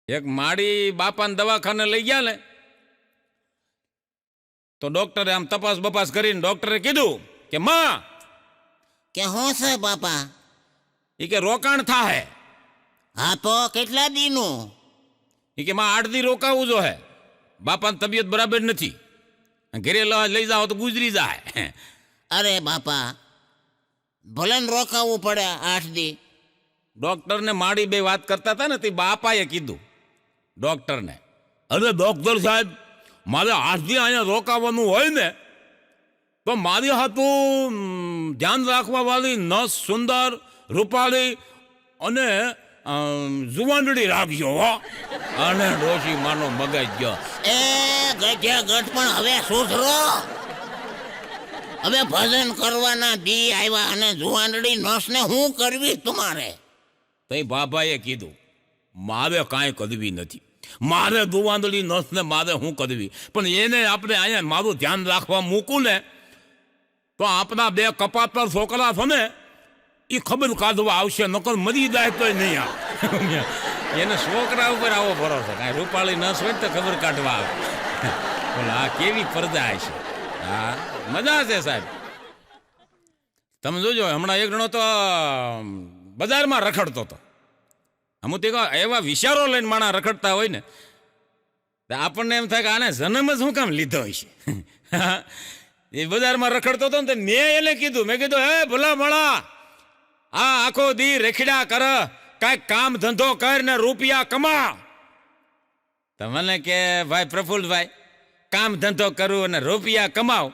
એક માડી બાપાને દવાખાને લઈ ગયા ને તો ડોક્ટરે આમ તપાસ બપાસ કરીને ડોક્ટરે કીધું કે માં કે હું છે બાપા? એ કે રોકાણ થાય. હા તો કેટલા દીનું? એ કે માં 8 દી રોકાવું જો હે, બાપાની તબિયત બરાબર નથી, ઘરે લઈ જાઓ તો ગુજરી જાય. અરે બાપા, ભલે ને રોકાવું પડે 8 દી. ડોક્ટરને માડી બે વાત કરતા હતા ને તે બાપાએ કીધું ડોક્ટરને, અરે ડોક્ટર સાહેબ, મારે 8 દી અહીંયા રોકાવાનું હોય ને તો મારી હાથું ધ્યાન રાખવા વાળી નસ સુંદર રૂપાળી અને જુવાનડી રાખજો હો. અને ડોશી માનો મગજ ગયો. એ ગઠિયા ગઠ, પણ હવે સુધરો. હવે ભજન કરવાના દી આવ્યા અને જુવાનડી નસને શું કરવી તમારે? તઈ બાબાએ કીધું મારે કાંઈ કરવી નથી, મારે જુવાનડી નસને મારે શું કરવી, પણ એને આપણે અહીંયા મારું ધ્યાન રાખવા મૂકું ને તો આપણા 2 કપાતર છોકરા છે ને એ ખબર કાઢવા આવશે, નકર મરી જાય તો નહીં આવે. એને છોકરા ઉપર આવો ભરોસો, કાંઈ રૂપાળી નસ હોય તો ખબર કાઢવા આવે. બોલો આ કેવી પરદા છે. હા મજા છે સાહેબ. તમે જોજો, હમણાં એક જણો તો બજારમાં રખડતો હતો. અમુક એવા વિચારો લઈને માણસ રખડતા હોય ને આપણને એમ થાય કે આને જન્મ જ શું કામ લીધો હોય છે. એ બજારમાં રખડતો હતો ને મેં એને કીધું, મેં કીધું હે ભલા મળા, આ આખો દી રેખડા કર, કાંઈક કામ ધંધો કર ને રૂપિયા કમા. તમને કે ભાઈ પ્રફુલ્લભાઈ, કામ ધંધો કરું અને રૂપિયા કમાવ,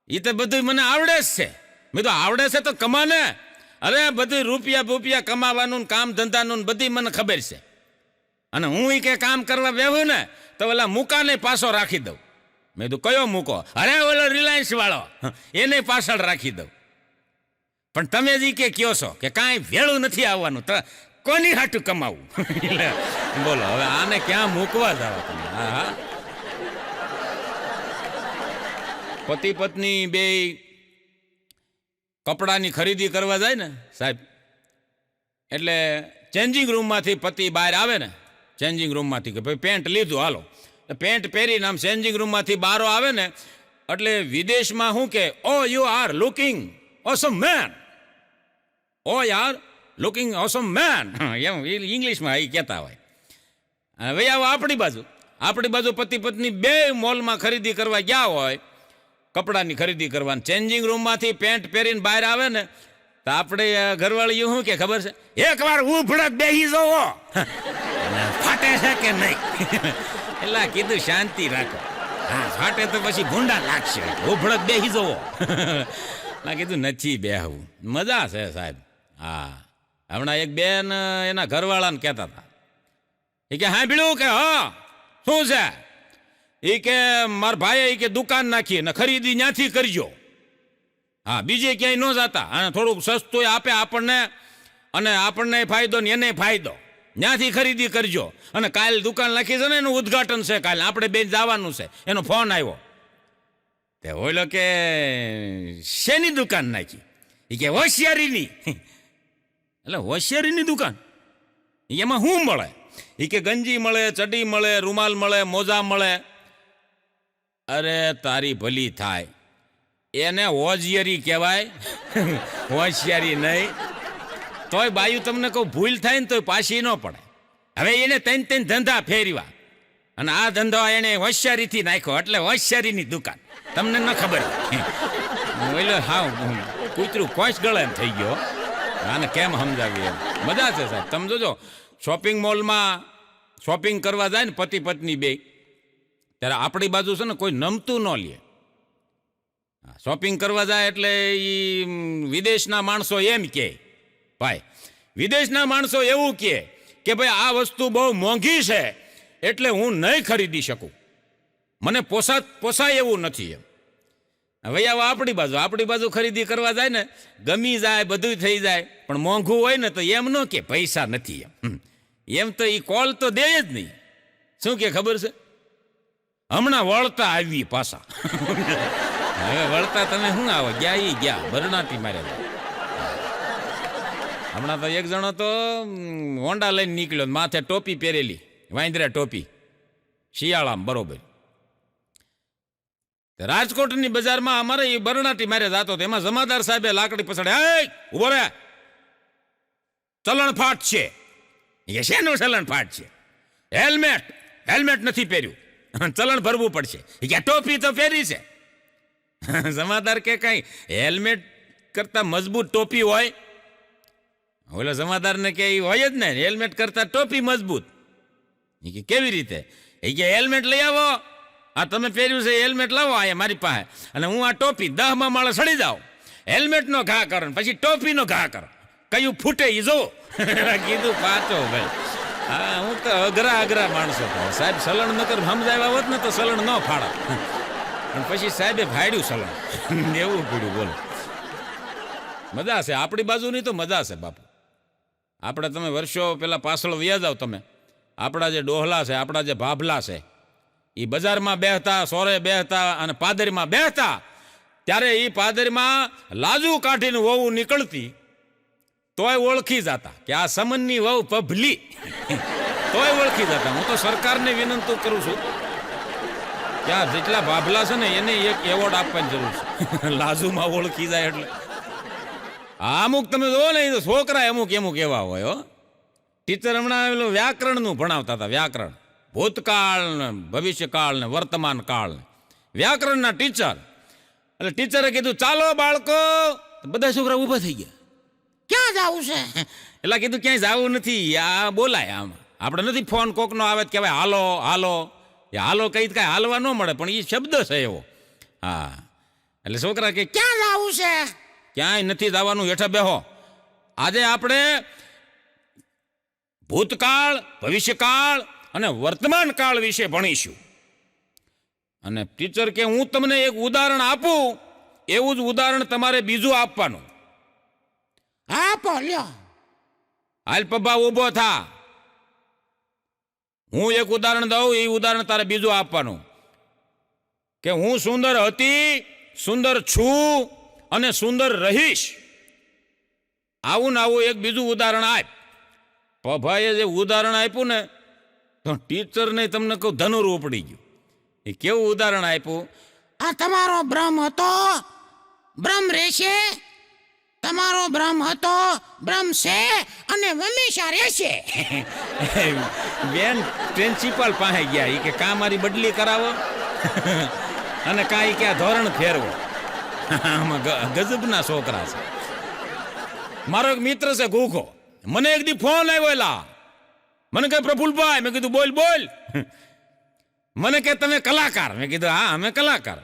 એ તો બધું મને આવડે જ છે. મેં તો આવડે છે તો કમા ને. અરે બધું રૂપિયા કમાવાનું કામ ધંધાનું બધી મને ખબર છે. અને હું કે કામ કરવા બેહું ને તો ઓલા મૂકાને પાછો રાખી દઉં. મેં તો કયો મૂકો? અરે ઓલો રિલાયન્સ વાળો, એને પાછળ રાખી દઉં. પણ તમે જ કે કયો છો કે કાંઈ ભેળું નથી આવવાનું, તો કોની હાટું કમાવું? બોલો હવે આને ક્યાં મૂકવા જવા તમે? હા, પતિ પત્ની બે કપડાની ખરીદી કરવા જાય ને સાહેબ, એટલે ચેન્જિંગ રૂમમાંથી પતિ બહાર આવે ને, ચેન્જિંગ રૂમમાંથી કે ભાઈ પેન્ટ લીધું હાલો, પેન્ટ પહેરીને આમ ચેન્જિંગ રૂમમાંથી બહાર આવે ને એટલે વિદેશમાં શું કે, oh you are looking awesome man, oh યાર લુકિંગ ઓસમ મેન, એમ ઇંગ્લિશમાં એ કહેતા હોય. હવે આવો આપણી બાજુ પતિ પત્ની બે મોલમાં ખરીદી કરવા ગયા હોય, કપડાની ખરીદી કરવાની, ચેન્જિંગ રૂમમાંથી પેન્ટ પહેરીને બહાર આવે ને તો આપણે ઘરવાળી શું કે ખબર છે, એકવાર ઉભડક બેસી જવો, ફાટે છે કે નહીં. એટલે કીધું શાંતિ રાખો, હા ફાટે તો પછી ગુંડા લાગશે, ઉભડક બેસી જવો. ના કીધું નથી બેહવું, મજા છે સાહેબ. હા હમણાં એક બેન એના ઘરવાળાને કહેતા હતા, એ કે હા બીડું કે હા શું છે, એ કે મારા ભાઈએ કે દુકાન નાખી ને ખરીદી ત્યાંથી કરજો, હા બીજે ક્યાંય ન જતા, અને થોડુંક સસ્તું આપે આપણને, અને આપણને ફાયદો ને એને ફાયદો, ત્યાંથી ખરીદી કરજો. અને કાલે દુકાન નાખી છે ને એનું ઉદ્ઘાટન છે, કાલે આપણે બેન જવાનું છે. એનો ફોન આવ્યો, તે ઓલો કે શેની દુકાન નાખી? એ કે હોશિયારીની. એટલે હોશિયારીની દુકાન, એમાં શું મળે? એ કે ગંજી મળે, ચડી મળે, રૂમાલ મળે, મોજા મળે. અરે તારી ભલી થાય, એને હોશિયારી કહેવાય, હોશિયારી નહીં. તોય બાયું તમને કહું ભૂલ થાય ને તોય પાછી ન પડે. હવે એને ત્રણ ધંધા ફેરવા, અને આ ધંધો એને હોશિયારીથી નાખ્યો, એટલે હોશિયારીની દુકાન. તમને ન ખબર એટલે હા કૂતરું કોઈશ ગળે એમ થઈ ગયો. આને કેમ સમજાવી એમ. મજા છે સાહેબ. તમે જોજો, શોપિંગ મોલમાં શોપિંગ કરવા જાય ને પતિ પત્ની બે, ત્યારે આપણી બાજુ છે ને કોઈ નમતું ન લે. શોપિંગ કરવા જાય એટલે એ વિદેશના માણસો એમ કહે, ભાઈ વિદેશના માણસો એવું કહે કે ભાઈ આ વસ્તુ બહુ મોંઘી છે એટલે હું નહીં ખરીદી શકું, મને પોસાય એવું નથી એમ. હવે આવો આપણી બાજુ ખરીદી કરવા જાય ને ગમી જાય, બધું થઈ જાય, પણ મોંઘું હોય ને તો એમ ન કે પૈસા નથી એમ તો એ કોલ તો દે જ નહીં. શું કે ખબર છે, હમણાં વળતા આવી પાછા. હવે વળતા તમે શું આવો, ગયા બરણાટી મારે. હમણાં તો એક જણો તો હોન્ડા લઈને નીકળ્યો, માથે ટોપી પહેરેલી, વાંદરા ટોપી, શિયાળામાં બરોબર. રાજકોટની બજારમાં અમારે એ બરણાટી મારે જાતો હતો, એમાં જમાદાર સાહેબે લાકડી પછાડે, હે ઉભો રે, ચલણ ફાટ છે. એ શેનું ચલણ ફાટ છે? હેલ્મેટ નથી પહેર્યું, ચલણ ભરવું પડશે. કે ટોપી તો પહેરી છે. જમાદાર કે કઈ હેલ્મેટ કરતા મજબૂત ટોપી હોય? ઓલા જમાદારને કે હોય જ ને, હેલ્મેટ કરતા ટોપી મજબૂત. એ કે કેવી રીતે? એ કે હેલ્મેટ લઈ આવો, આ તમે પહેર્યું છે હેલ્મેટ લાવો અહીંયા મારી પાસે, અને હું આ ટોપી 10મા માળે ચડી જાઉં, હેલ્મેટનો ઘા કરો પછી ટોપીનો ઘા કરો, કયું ફૂટે એ જો. કીધું પાછો ભાઈ. હા, હું તો અઘરા માણસો સાહેબ, સલણ નકર સમજાવ્યા હોત ને તો સલણ ન ફાડા. અને પછી સાહેબે ફાડ્યું સલણ, એવું પીડ્યું. બોલો, મજા છે આપણી બાજુની, તો મજા છે બાપુ. આપણે તમે વર્ષો પહેલાં પાછળ વ્યા જાવ તમે, આપણા જે ડોહલા છે, આપણા જે ભાભલા છે, એ બજારમાં બેહતા, સોરે બેહતા અને પાદરીમાં બેહતા, ત્યારે એ પાદરીમાં લાજુ કાઢીને વહુ નીકળતી તોય ઓળખી જતા કે આ સમનની વહુ પભલી. તોય ઓળખી જતા. હું તો સરકારને વિનંતી કરું છું કે આ જેટલા ભાભલા છે ને એને એક એવોર્ડ આપવાની જરૂર છે, લાજુમાં ઓળખી જાય એટલે. અમુક તમે જોવો ને, છોકરા અમુક એવા હોય હો. ટીચર હમણાં વ્યાકરણનું ભણાવતા હતા, વ્યાકરણ, ભૂતકાળ ને ભવિષ્યકાળ ને વર્તમાન કાળ ને વ્યાકરણના ટીચર. એટલે ટીચરે કીધું ચાલો બાળકો, બધા છોકરા ઊભા થઈ ગયા. ક્યાં જાવું છે? એટલે કીધું ક્યાંય જવું નથી, આ બોલાય. આમ આપણે નથી ફોન કોકનો આવે કહેવાય હાલો હાલો, એ હાલો કઈ કાંઈ હાલવા ન મળે, પણ એ શબ્દ છે એવો. હા, એટલે છોકરા કે ક્યાં જાવું છે? ક્યાંય નથી જવાનું, હેઠા બેહો. આજે આપણે ભૂતકાળ, ભવિષ્યકાળ અને વર્તમાન કાળ વિશે ભણીશું. અને ટીચર કે હું તમને એક ઉદાહરણ આપું, એવું જ ઉદાહરણ તમારે બીજું આપવાનું. હા બોલ્યો. હાલ પપ્પા ઊભો થા, હું એક ઉદાહરણ દઉં, એ ઉદાહરણ તારે બીજું આપવાનું. કે હું સુંદર હતી, સુંદર છું અને સુંદર રહીશ. આવું ને આવું એક બીજું ઉદાહરણ આપ. પભાએ જે ઉદાહરણ આપ્યું ને, તો ટીચરને તમને કહું ધનુર ઉપડી ગયું. એ કેવું ઉદાહરણ આપ્યું? આ તમારો બ્રહ્મ હતો, બ્રહ્મ રહેશે. તમારો બ્રહ્મ હતો, બ્રહ્મ છે અને હંમેશા રહેશે. બેન પ્રિન્સિપાલ પાસે ગયા, એ કે કાં મારી બદલી કરાવો અને કાંઈ ક્યાં ધોરણ ફેરવો. આમાં ગજબના છોકરા છે. મારો એક મિત્ર છે ગુખો, મને એક દી ફોન આવ્યો, એલા મને કહે પ્રફુલભાઈ. મેં કીધું બોલ. મને કે તમે કલાકાર? મેં કીધું હા અમે કલાકાર.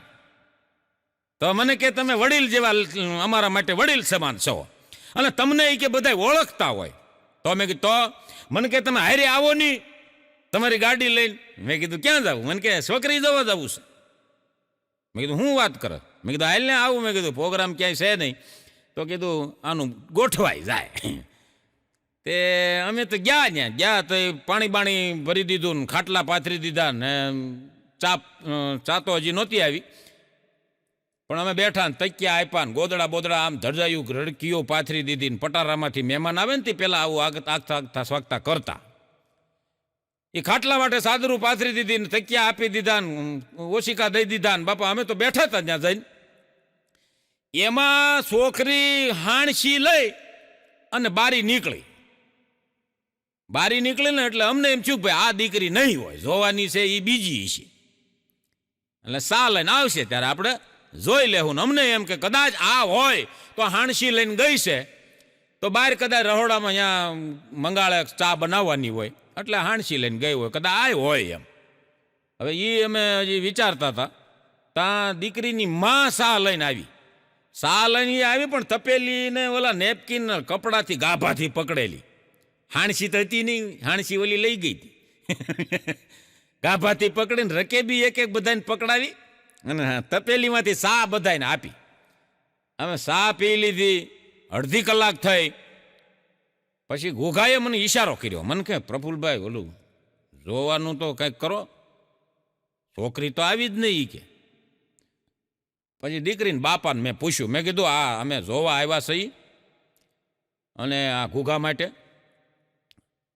તો મને કે તમે વડીલ જેવા, અમારા માટે વડીલ સમાન છો, અને તમને એ કે બધા ઓળખતા હોય. તો મેં કીધું તો મને કે તમે હારે આવો નહીં તમારી ગાડી લઈને. મેં કીધું ક્યાં જવું? મને કે છોકરી જોવા જવું છે. મેં કીધું હું વાત કરે? મેં કીધું હાલ ને આવું. મેં કીધું પ્રોગ્રામ ક્યાંય છે નહીં. તો કીધું આનું ગોઠવાઈ જાય. તે અમે તો ગયા તો પાણી બાણી ભરી દીધું ને ખાટલા પાથરી દીધા ને ચા તો હજી નહોતી આવી, પણ અમે બેઠા ને તકિયા આપ્યા ને ગોદડા બોદડા આમ ધરજાયું રડકીઓ પાથરી દીધી ને પટારામાંથી મહેમાન આવે ને તે પેલા આવું આગતા સ્વાગતા કરતા. એ ખાટલા માટે સાદરું પાથરી દીધી ને તકિયા આપી દીધા ને ઓશિકા દઈ દીધા ને બાપા અમે તો બેઠા હતા ત્યાં જઈને. એમાં છોકરી હાણસી લઈ અને બારી નીકળી ને એટલે અમને એમ થયું ભાઈ આ દીકરી નહીં હોય, જોવાની છે એ બીજી છે, એટલે સા લઈને આવશે ત્યારે આપણે જોઈ લેવું. ને અમને એમ કે કદાચ આ હોય તો હાણસી લઈને ગઈ છે, તો બહાર કદાચ રહોડામાં અહીંયા મંગાળે ચા બનાવવાની હોય એટલે હાણસી લઈને ગઈ હોય, કદાચ આ હોય એમ. હવે એ અમે હજી વિચારતા હતા. ત્યાં દીકરીની માં સા લઈને આવી. સા લઈને આવી પણ તપેલીને ઓલા નેપકિન કપડાથી ગાભાથી પકડેલી. હાણસી તો હતી નહીં, હાણસી ઓલી લઈ ગઈ હતી. ગાભાથી પકડીને રકેબી એક બધાને પકડાવી અને તપેલીમાંથી સા બધાને આપી. અમે સા પી લીધી. અડધી કલાક થઈ પછી ઘોઘાએ મને ઈશારો કર્યો. મને કે પ્રફુલભાઈ ઓલું જોવાનું તો કંઈક કરો, છોકરી તો આવી જ નહીં કે. પછી દીકરીને બાપાને મેં પૂછ્યું. મેં કીધું આ અમે જોવા આવ્યા છીએ અને આ ઘૂઘા માટે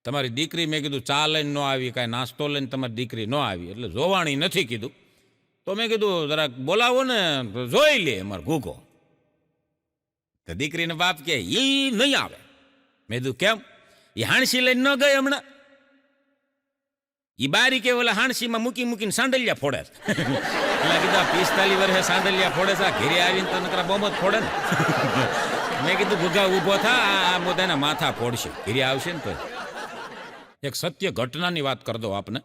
તમારી દીકરી મેં કીધું ચા લઈને ન આવી, કાંઈ નાસ્તો લઈને તમારી દીકરી ન આવી, એટલે જોવાણી નથી કીધું. તો મેં કીધું જરાક બોલાવો ને તો જોઈ લે અમારો ઘૂઘો. તો દીકરીને બાપ કે એ નહીં આવે. મેં કીધું કેમ? એ હાણસી લઈને ન ગઈ હમણાં. એ બારી કે ઓલા હાણસીમાં મૂકીને સાંડલિયા ફોડે. એટલે કીધું 45 વર્ષે સાંડલિયા ફોડે છે, ઘેરે આવીને તો નકરા બોમ્બ જ ફોડે ને. મેં કીધું ઘૂઘા ઊભો થા, આ બધાના માથા ફોડશે, ઘેરે આવશે ને તો. એક સત્ય ઘટનાની વાત કરી દો આપને.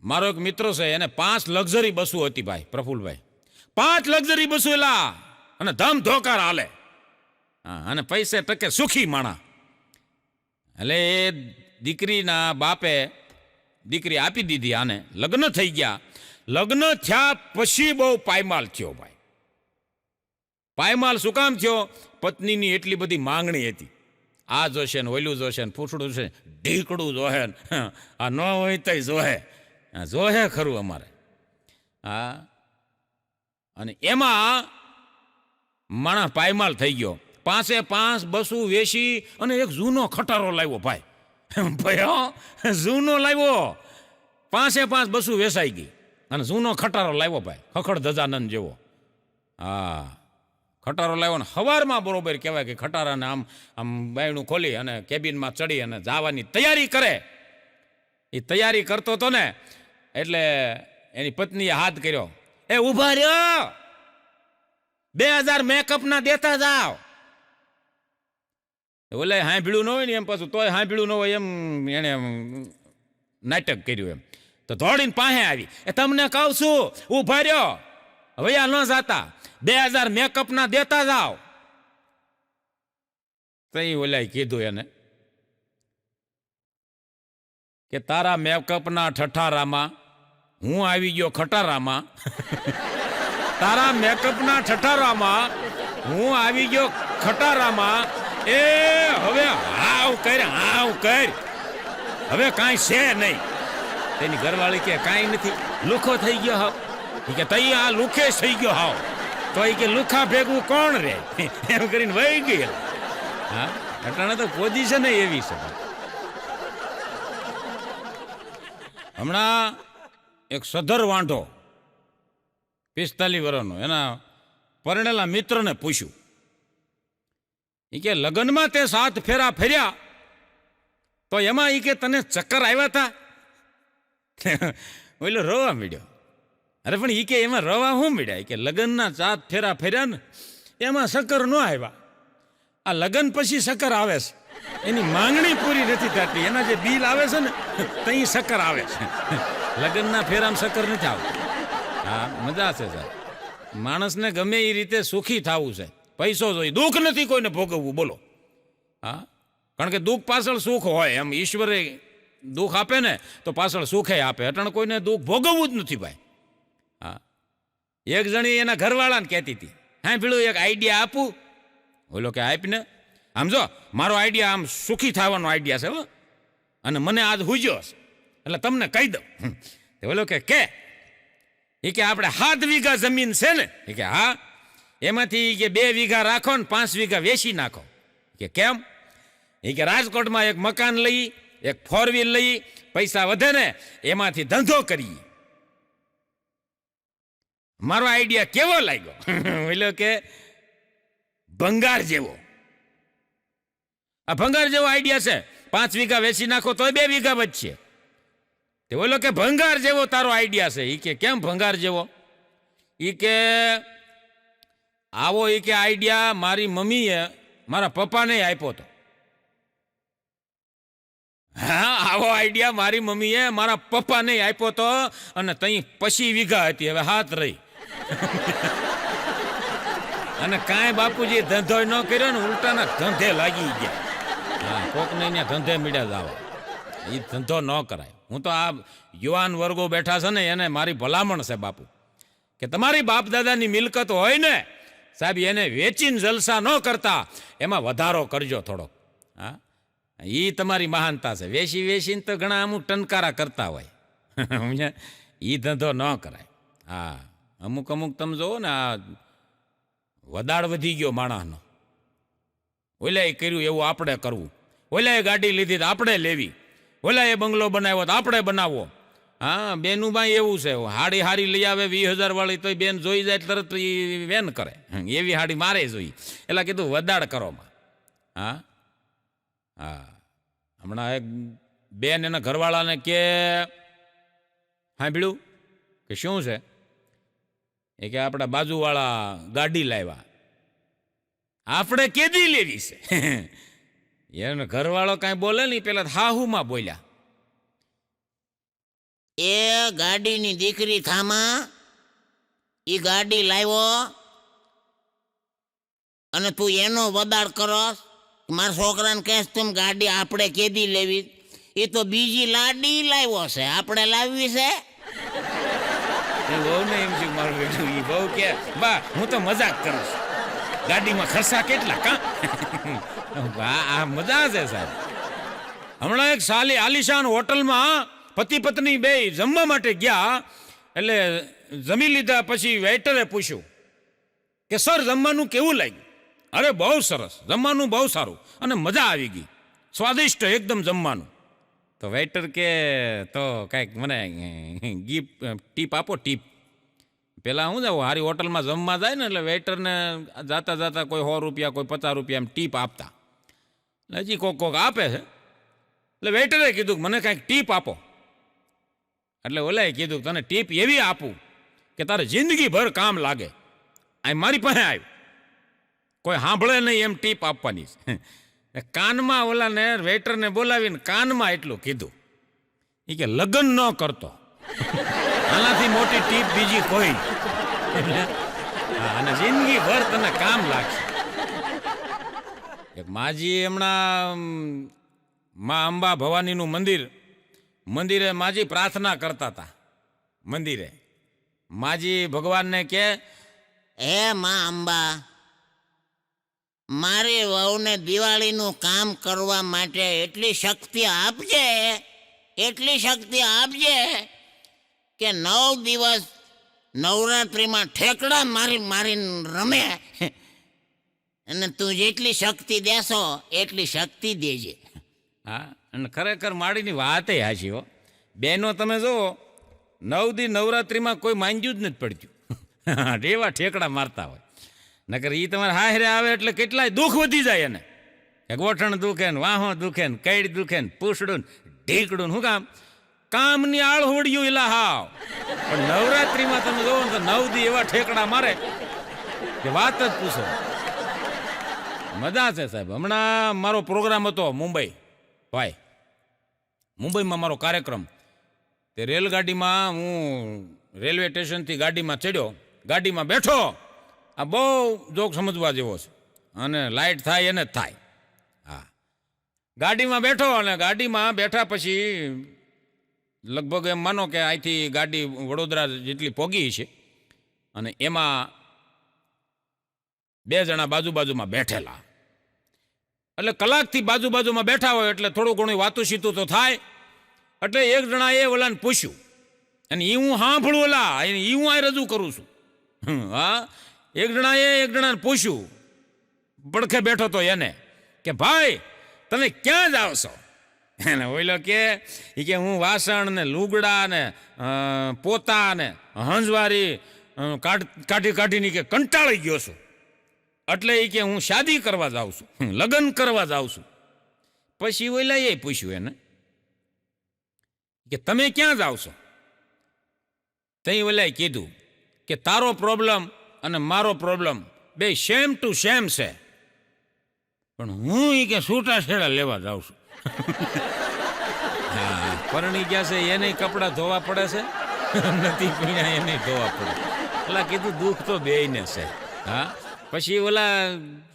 મારો એક મિત્ર છે, એને 5 લક્ઝરી બસો હતી ભાઈ પ્રફુલભાઈ. 5 લક્ઝરી બસો એલા, અને ધમ ધોકાર હાલે. હા, અને પૈસે ટકે સુખી માણા. એટલે એ દીકરીના બાપે દીકરી આપી દીધી આને. લગ્ન થઈ ગયા. લગ્ન થયા પછી બહુ પાયમાલ થયો ભાઈ. પાયમાલ શું કામ થયો? પત્નીની એટલી બધી માંગણી હતી. આ જોશે ને ઓલું જોશે ને પૂછડું છે, ઢીકડું જોહે ને આ ન હોય તો જોહે. જોહે ખરું અમારે. હા, અને એમાં માણસ પાયમાલ થઈ ગયો. 5 બસું વેચી અને એક જૂનો ખટારો લાવ્યો ભાઈ. ભાઈ જૂનો લાવ્યો. 5 બસું વેચાઈ ગઈ અને જૂનો ખટારો લાવ્યો ભાઈ, ખખડ ધજાનંદ જેવો. હા, ખટારો લાવ્યો ને સવારમાં બરોબર કહેવાય કે ખટારાને આમ બાયણું ખોલી અને કેબિનમાં ચડી અને જવાની તૈયારી કરે. એ તૈયારી કરતો હતો ને એટલે એની પત્નીએ હાથ કર્યો, એ ઊભા રહ્યો, 2000 મેકઅપના દેતા જાઓ. ઓલે હાંભળ્યું ન હોય ને એમ પાછું, તોય હાંભળ્યું ન હોય એમ એને નાટક કર્યું એમ. તો દોડીને પાસે આવી, એ તમને કહું છું ઊભા રહ્યો, વયા ન જાતા, 2000 મેકઅપના દેતા જાઓ. તઈ ઓલાએ કીધું એને કે તારા મેકઅપના ઠઠારામાં હું આવી ગયો ખટારામાં. તારા મેકઅપના ઠઠારામાં હું આવી ગયો ખટારામાં. એ હવે હાવ કર, હવે કાંઈ છે નહીં. તેની ઘરવાળી કે કાંઈ નથી, લુખો થઈ ગયો હાવ. કે તઈ આ લુખે થઈ ગયો હાવ. તો એ કે લુખા ભેગું કોણ રે, એમ કરીને વહી ગઈ. હા, અટાણે તો પોઝિશન એવી છે. હમણાં એક સધર વાંઢો 45 વર્ષનો એના પરણેલા મિત્રને પૂછ્યું, એ કે લગ્નમાં તે 7 ફેરા ફેર્યા તો એમાં એ કે તને ચક્કર આવ્યા હતા? ઓલો રોવા મળ્યો. અરે પણ એ કે એમાં રવા શું મળ્યા? કે લગ્નના 7 ફેરા ફેર્યા ને એમાં શક્કર ન આવ્યા. આ લગ્ન પછી શક્કર આવે છે, એની માંગણી પૂરી નથી થતી, એના જે બિલ આવે છે ને ત્યાં શક્કર આવે છે. લગ્નના ફેરામાં શક્કર નથી આવતી. હા, મજા છે સાહેબ. માણસને ગમે એ રીતે સુખી થવું છે, પૈસો જોઈએ, દુઃખ નથી કોઈને ભોગવવું. બોલો. હા, કારણ કે દુઃખ પાછળ સુખ હોય. એમ ઈશ્વરે દુઃખ આપે ને તો પાછળ સુખે આપે. અટણ કોઈને દુઃખ ભોગવવું જ નથી ભાઈ. હા, એક જણી એના ઘરવાળાને કહેતી હતી, હા પેલું એક આઈડિયા આપું. બોલો કે આપને. આમ જો મારો આઈડિયા આમ સુખી થવાનો આઈડિયા છે હો, અને મને આજ હુજ્યો છે એટલે તમને કહી દઉં. બોલો કે એ કે આપણે 7 વીઘા જમીન છે ને, એ કે હા, એમાંથી કે 2 વીઘા રાખો ને 5 વીઘા વેચી નાખો. કે કેમ? એ કે રાજકોટમાં એક મકાન લઈ, એક 4 વ્હીલ લઈ, પૈસા વધે ને એમાંથી ધંધો કરીએ. મારો આઈડિયા કેવો લાગ્યો? બોલો કે ભંગાર જેવો. આ ભંગાર જેવો આઈડિયા છે. 5 વીઘા વેચી નાખો તોય 2 વીઘા વધશે. તે બોલો કે ભંગાર જેવો તારો આઈડિયા છે. એ કે કેમ ભંગાર જેવો? એ કે આવો એ કે આઈડિયા મારી મમ્મીએ મારા પપ્પાને આપ્યો હતો. હા, આવો આઈડિયા મારી મમ્મીએ મારા પપ્પાને આપ્યો હતો, અને તઈ 25 વીઘા હતી, હવે 7 રહી. અને કાંઈ બાપુજી ધંધો ન કર્યો ને, ઉલટાના ધંધે લાગી ગયા. હા, કોકને અહીંયા ધંધે મીડ્યા જાવ. એ ધંધો ન કરાય. હું તો આ યુવાન વર્ગો બેઠા છે ને એને મારી ભલામણ છે બાપુ, કે તમારી બાપ દાદાની મિલકત હોય ને સાહેબ, એને વેચીને જલસા ન કરતા, એમાં વધારો કરજો થોડોક. હા, એ તમારી મહાનતા છે. વેચીને તો ઘણા અમુક ટનકારા કરતા હોય. એ ધંધો ન કરાય. હા, અમુક તમે જોવો ને આ વદાળ વધી ગયો માણસનો. ઓલાએ કર્યું એવું આપણે કરવું, ઓલાએ ગાડી લીધી તો આપણે લેવી, ઓલાએ બંગલો બનાવ્યો તો આપણે બનાવવો. હા, બેનુંમાં એવું છે, હાડી હારી લઈ આવે 20,000 વાળી તો બેન જોઈ જાય તરત એ વેન કરે, એવી હાડી મારે જોઈ. એટલે કીધું વદાડ કરોમાં. હા હા, હમણાં એક બેન એના ઘરવાળાને કે સાંભળ્યું કે શું છે, એ કે આપણા બાજુવાળા ગાડી લાવ્યા, આપણે કેદી લેવી છે. એનો ઘરવાળો કાંઈ બોલે નહીં, પેલા હાહુમાં બોલ્યા, એ ગાડીની દીકરી થામા, એ ગાડી લાવ્યો અને તું એનો વદાડ કરસ. મારા છોકરાને કહેશ તું ગાડી આપણે કેદી લેવી, એ તો બીજી લાડી લાવ્યો છે, આપણે લાવવી છે. બહુ ને એમ છે મારું બેઠું, એ બહુ કે બા હું તો મજાક કરું છું, ગાડીમાં ખર્ચા કેટલા કા. આ મજા છે સાહેબ. હમણાં એક સાલી આલિશાન હોટલમાં પતિ પત્ની બે જમવા માટે ગયા, એટલે જમી લીધા પછી વેઇટરે પૂછ્યું કે સર જમવાનું કેવું લાગ્યું? અરે બહુ સરસ, જમવાનું બહુ સારું અને મજા આવી ગઈ, સ્વાદિષ્ટ એકદમ જમવાનું. તો વેઇટર કે તો કાંઈક મને ગિફ્ટ ટીપ આપો, ટીપ. પેલા શું જાવ હારી હોટલમાં જમવા જાય ને એટલે વેઇટરને જાતા જાતા કોઈ 100 રૂપિયા કોઈ 50 રૂપિયા એમ ટીપ આપતા. હજી કોક આપે છે, એટલે વેઇટરે કીધું મને કાંઈક ટીપ આપો. એટલે ઓલાએ કીધું તને ટીપ એવી આપું કે તારે જિંદગીભર કામ લાગે, આ મારી પાસે આવ્યું, કોઈ સાંભળે નહીં એમ ટીપ આપવાની છે. કાનમાં ઓલાને વેઇટરને બોલાવીને કાનમાં એટલું કીધું, એ કે લગ્ન ન કરતો, આનાથી મોટી ટીપ બીજી કોઈ, અને જિંદગીભર તને કામ લાગશે. એક માજી હમણાં મા અંબા ભવાનીનું મંદિરે માજી પ્રાર્થના કરતા હતા. મંદિરે માજી ભગવાનને કે હે માં અંબા, મારી વહુને દિવાળીનું કામ કરવા માટે એટલી શક્તિ આપજે, એટલી શક્તિ આપજે કે 9 દિવસ નવરાત્રિમાં ઠેકડા મારી મારીને રમે, અને તું જેટલી શક્તિ દેશો એટલી શક્તિ દેજે. હા, અને ખરેખર માડીની વાતે હાચી હો. બેનો તમે જુઓ 9 દી નવરાત્રિમાં કોઈ માંગ્યું જ નથી પડતું, એવા ઠેકડા મારતા હોય. નકર એ તમારે હાહરે આવે એટલે કેટલાય દુઃખ વધી જાય એને, ગોઠણ દુખે ને વાહો દુખે ને કઈડ દુખે ને પૂછડું ને ઢીકડું. શું કામની આળ હોડ્યું એલા હાવ. પણ નવરાત્રિમાં તમે જોવો ને તો 9 દી એવા ઠેકડા મારે કે વાત જ પૂછો. મજા છે સાહેબ. હમણાં મારો પ્રોગ્રામ હતો મુંબઈ, ભાઈ મુંબઈમાં મારો કાર્યક્રમ. તે રેલગાડીમાં હું રેલવે સ્ટેશનથી ગાડીમાં ચડ્યો, ગાડીમાં બેઠો. આ બહુ જોક સમજવા જેવો છે, અને લાઇટ થાય એને જ થાય. હા, ગાડીમાં બેઠો અને ગાડીમાં બેઠા પછી લગભગ એમ માનો કે અહીંથી ગાડી વડોદરા જેટલી પોગી છે, અને એમાં 2 જણા બાજુમાં બેઠેલા. એટલે કલાકથી બાજુમાં બેઠા હોય એટલે થોડું ઘણું વાતું સીતું તો થાય. એટલે એક જણાએ ઓલાને પૂછ્યું, અને એ હું સાંભળું ઓલા એ હું આ રજૂ કરું છું. હા, એક જણાને પૂછ્યું, પડખે બેઠો તો એને કે ભાઈ તમે ક્યાં જાઓ છો? એને ઓલો કે હું વાસણ ને લુગડા ને પોતા ને હંજવારી કાઢીને કે કંટાળી ગયો છું, એટલે એ કે હું શાદી કરવા જાઉં છું, લગ્ન કરવા જાઉં છું. પછી ઓલા એ પૂછ્યું એને કે તમે ક્યાં જાઓ છો? તઈ ઓલાએ કીધું કે તારો પ્રોબ્લેમ અને મારો પ્રોબ્લેમ બે સેમ ટુ સેમ છે, પણ હું એ કે છૂટાછેડા લેવા જાઉં છું. હા, પરણી ગયા છે એને કપડાં ધોવા પડે છે, નથી પીણા એને ધોવા પડે. એટલે કીધું દુઃખ તો બેયને છે. હા, પછી ઓલા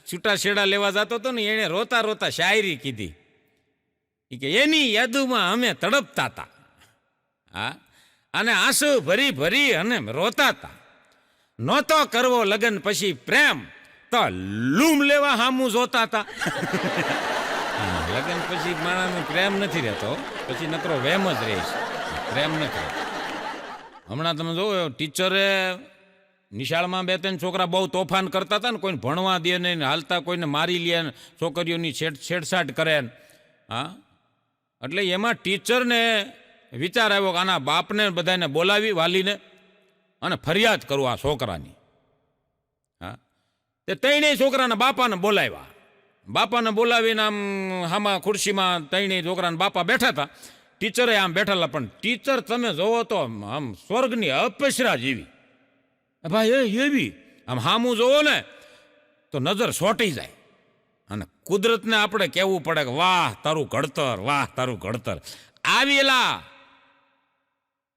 છૂટાછેડા લેવા જતો હતો ને એને રોતા રોતા શાયરી કીધી કે એની યાદોમાં અમે તડપતા હતા. હા, અને આંસુ ભરી અને રોતા હતા. નહોતો કરવો લગ્ન પછી પ્રેમ તો લૂમ લેવા હામું જોતા હતા. લગ્ન પછી માણસનો પ્રેમ નથી રહેતો, પછી નકરો વેમ જ રહે છે, પ્રેમ નથી. હમણાં તમે જોવો ટીચરે નિશાળમાં બે ત્રણ છોકરા બહુ તોફાન કરતા હતા ને, કોઈને ભણવા દે નહીં, હાલતા કોઈને મારી લે ને, છોકરીઓની છેડછાડ કરે ને. હા, એટલે એમાં ટીચરને વિચાર આવ્યો કે આના બાપને બધાને બોલાવી, વાલીને, અને ફરિયાદ કરું આ છોકરાની. હા, તે ત્રણેય છોકરાના બાપાને બોલાવ્યા. બાપાને બોલાવીને આમ હામાં ખુરશીમાં ત્રણેય છોકરાના બાપા બેઠા હતા, ટીચરે આમ બેઠેલા. પણ ટીચર તમે જોવો તો આમ સ્વર્ગની અપેક્ષા જેવી. ભાઈ એવી આમ હામું જોવો ને તો નજર સોટી જાય. અને કુદરતને આપણે કહેવું પડે કે વાહ તારું ઘડતર, વાહ તારું ઘડતર. આવેલા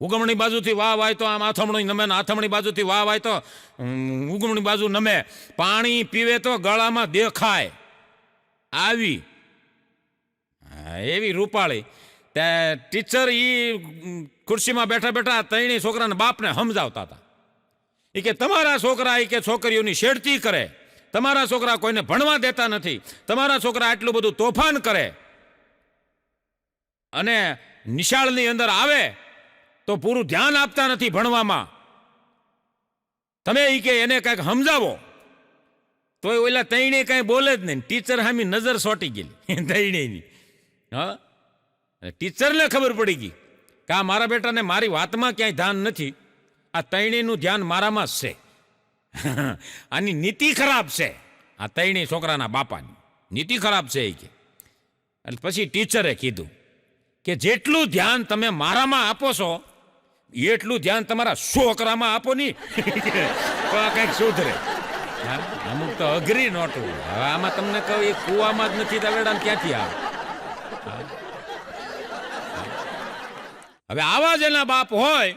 ઉગમણી બાજુથી વાહ વાય તો આમ આથમણી નમે, ને આથમણી બાજુથી વાહ વાય તો ઉગમણી બાજુ નમે. પાણી પીવે તો ગળામાં દેખાય. આવી એવી રૂપાળી. તે ટીચર એ ખુરશીમાં બેઠા બેઠા ત્રણેય છોકરાના બાપને સમજાવતા હતા. એ કે તમારા છોકરા એ કે છોકરીઓની છેડતી કરે, તમારા છોકરા કોઈને ભણવા દેતા નથી, તમારા છોકરા આટલું બધું તોફાન કરે, અને નિશાળની અંદર આવે તો પૂરું ધ્યાન આપતા નથી ભણવામાં. તમે એ કે એને કંઈક સમજાવો. તો ઓલા તૈણે કાંઈ બોલે જ નહીં. ટીચર સામી નજર સોટી ગયેલી તૈણેની. હા, ટીચરને ખબર પડી ગઈ કે આ મારા બેટાને મારી વાતમાં ક્યાંય ધ્યાન નથી, આ તૈણીનું ધ્યાન મારામાં જ છે. આની નીતિ ખરાબ છે, આ તૈણી છોકરાના બાપાની નીતિ ખરાબ છે એ કે. એટલે પછી ટીચરે કીધું કે જેટલું ધ્યાન તમે મારામાં આપો છો એટલું ધ્યાન તમારા છોકરામાં આપો નહીં તો આ કંઈક સુધરે. અમુક તો અઘરી નોટું. હવે આમાં તમને કહું એ કુવામાં જ નથી તવેડા ક્યાંથી આવે. હવે આવા જ એના બાપ હોય,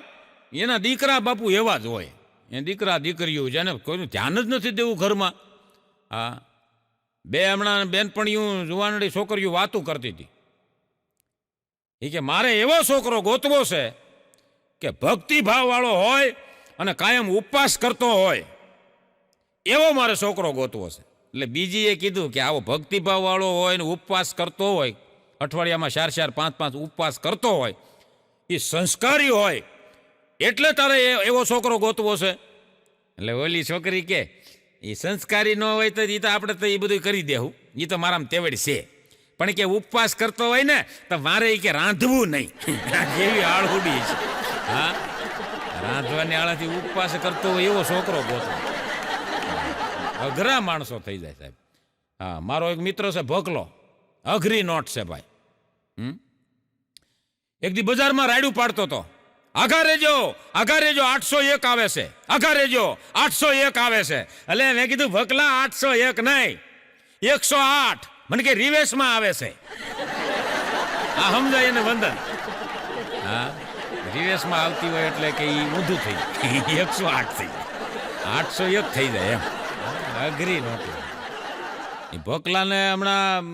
એના દીકરા બાપુ એવા જ હોય. એ દીકરા દીકરીઓ જેને કોઈનું ધ્યાન જ નથી દેવું ઘરમાં. હા, બે હમણાં બેનપણીઓ જુવાનડી છોકરીઓ વાતું કરતી હતી. એ કે મારે એવો છોકરો ગોતવો છે કે ભક્તિભાવ વાળો હોય અને કાયમ ઉપવાસ કરતો હોય, એવો મારે છોકરો ગોતવો છે. એટલે બીજીએ કીધું કે આવો ભક્તિભાવ વાળો હોય ને ઉપવાસ કરતો હોય, અઠવાડિયામાં 4-4, 5-5 ઉપવાસ કરતો હોય, એ સંસ્કારી હોય, એટલે તારે એવો છોકરો ગોતવો છે. એટલે ઓલી છોકરી કે એ સંસ્કારી ન હોય તો એ તો આપણે તો એ બધું કરી દેવું, એ તો મારામાં તેવડ છે. પણ કે ઉપવાસ કરતો હોય ને તો મારે એ કે રાંધવું નહીં. જેવી આળહુડી છે. હા, રાંધવાની આળાથી ઉપવાસ કરતો હોય એવો છોકરો ગોતો. અઘરા માણસો થઈ જાય સાહેબ. હા, મારો એક મિત્ર છે ભોકલો, અઘરી નોટ છે ભાઈ. એક દી બજારમાં રાયડું પાડતો હતો. આઘા રેજો 801 આવે છે, આઘા રેજો 801 આવે છે. એટલે મેં કીધું ભકલા 801 નહીં, 108. મને કે રિવેશમાં આવે છે. આ સમજાય એને વંદન. હા, રિવેશમાં આવતી હોય એટલે કે એ ઊંધું થઈ 108 થઈ 801 થઈ જાય એમ. અઘરી નહોતું. એ ભોકલાને હમણાં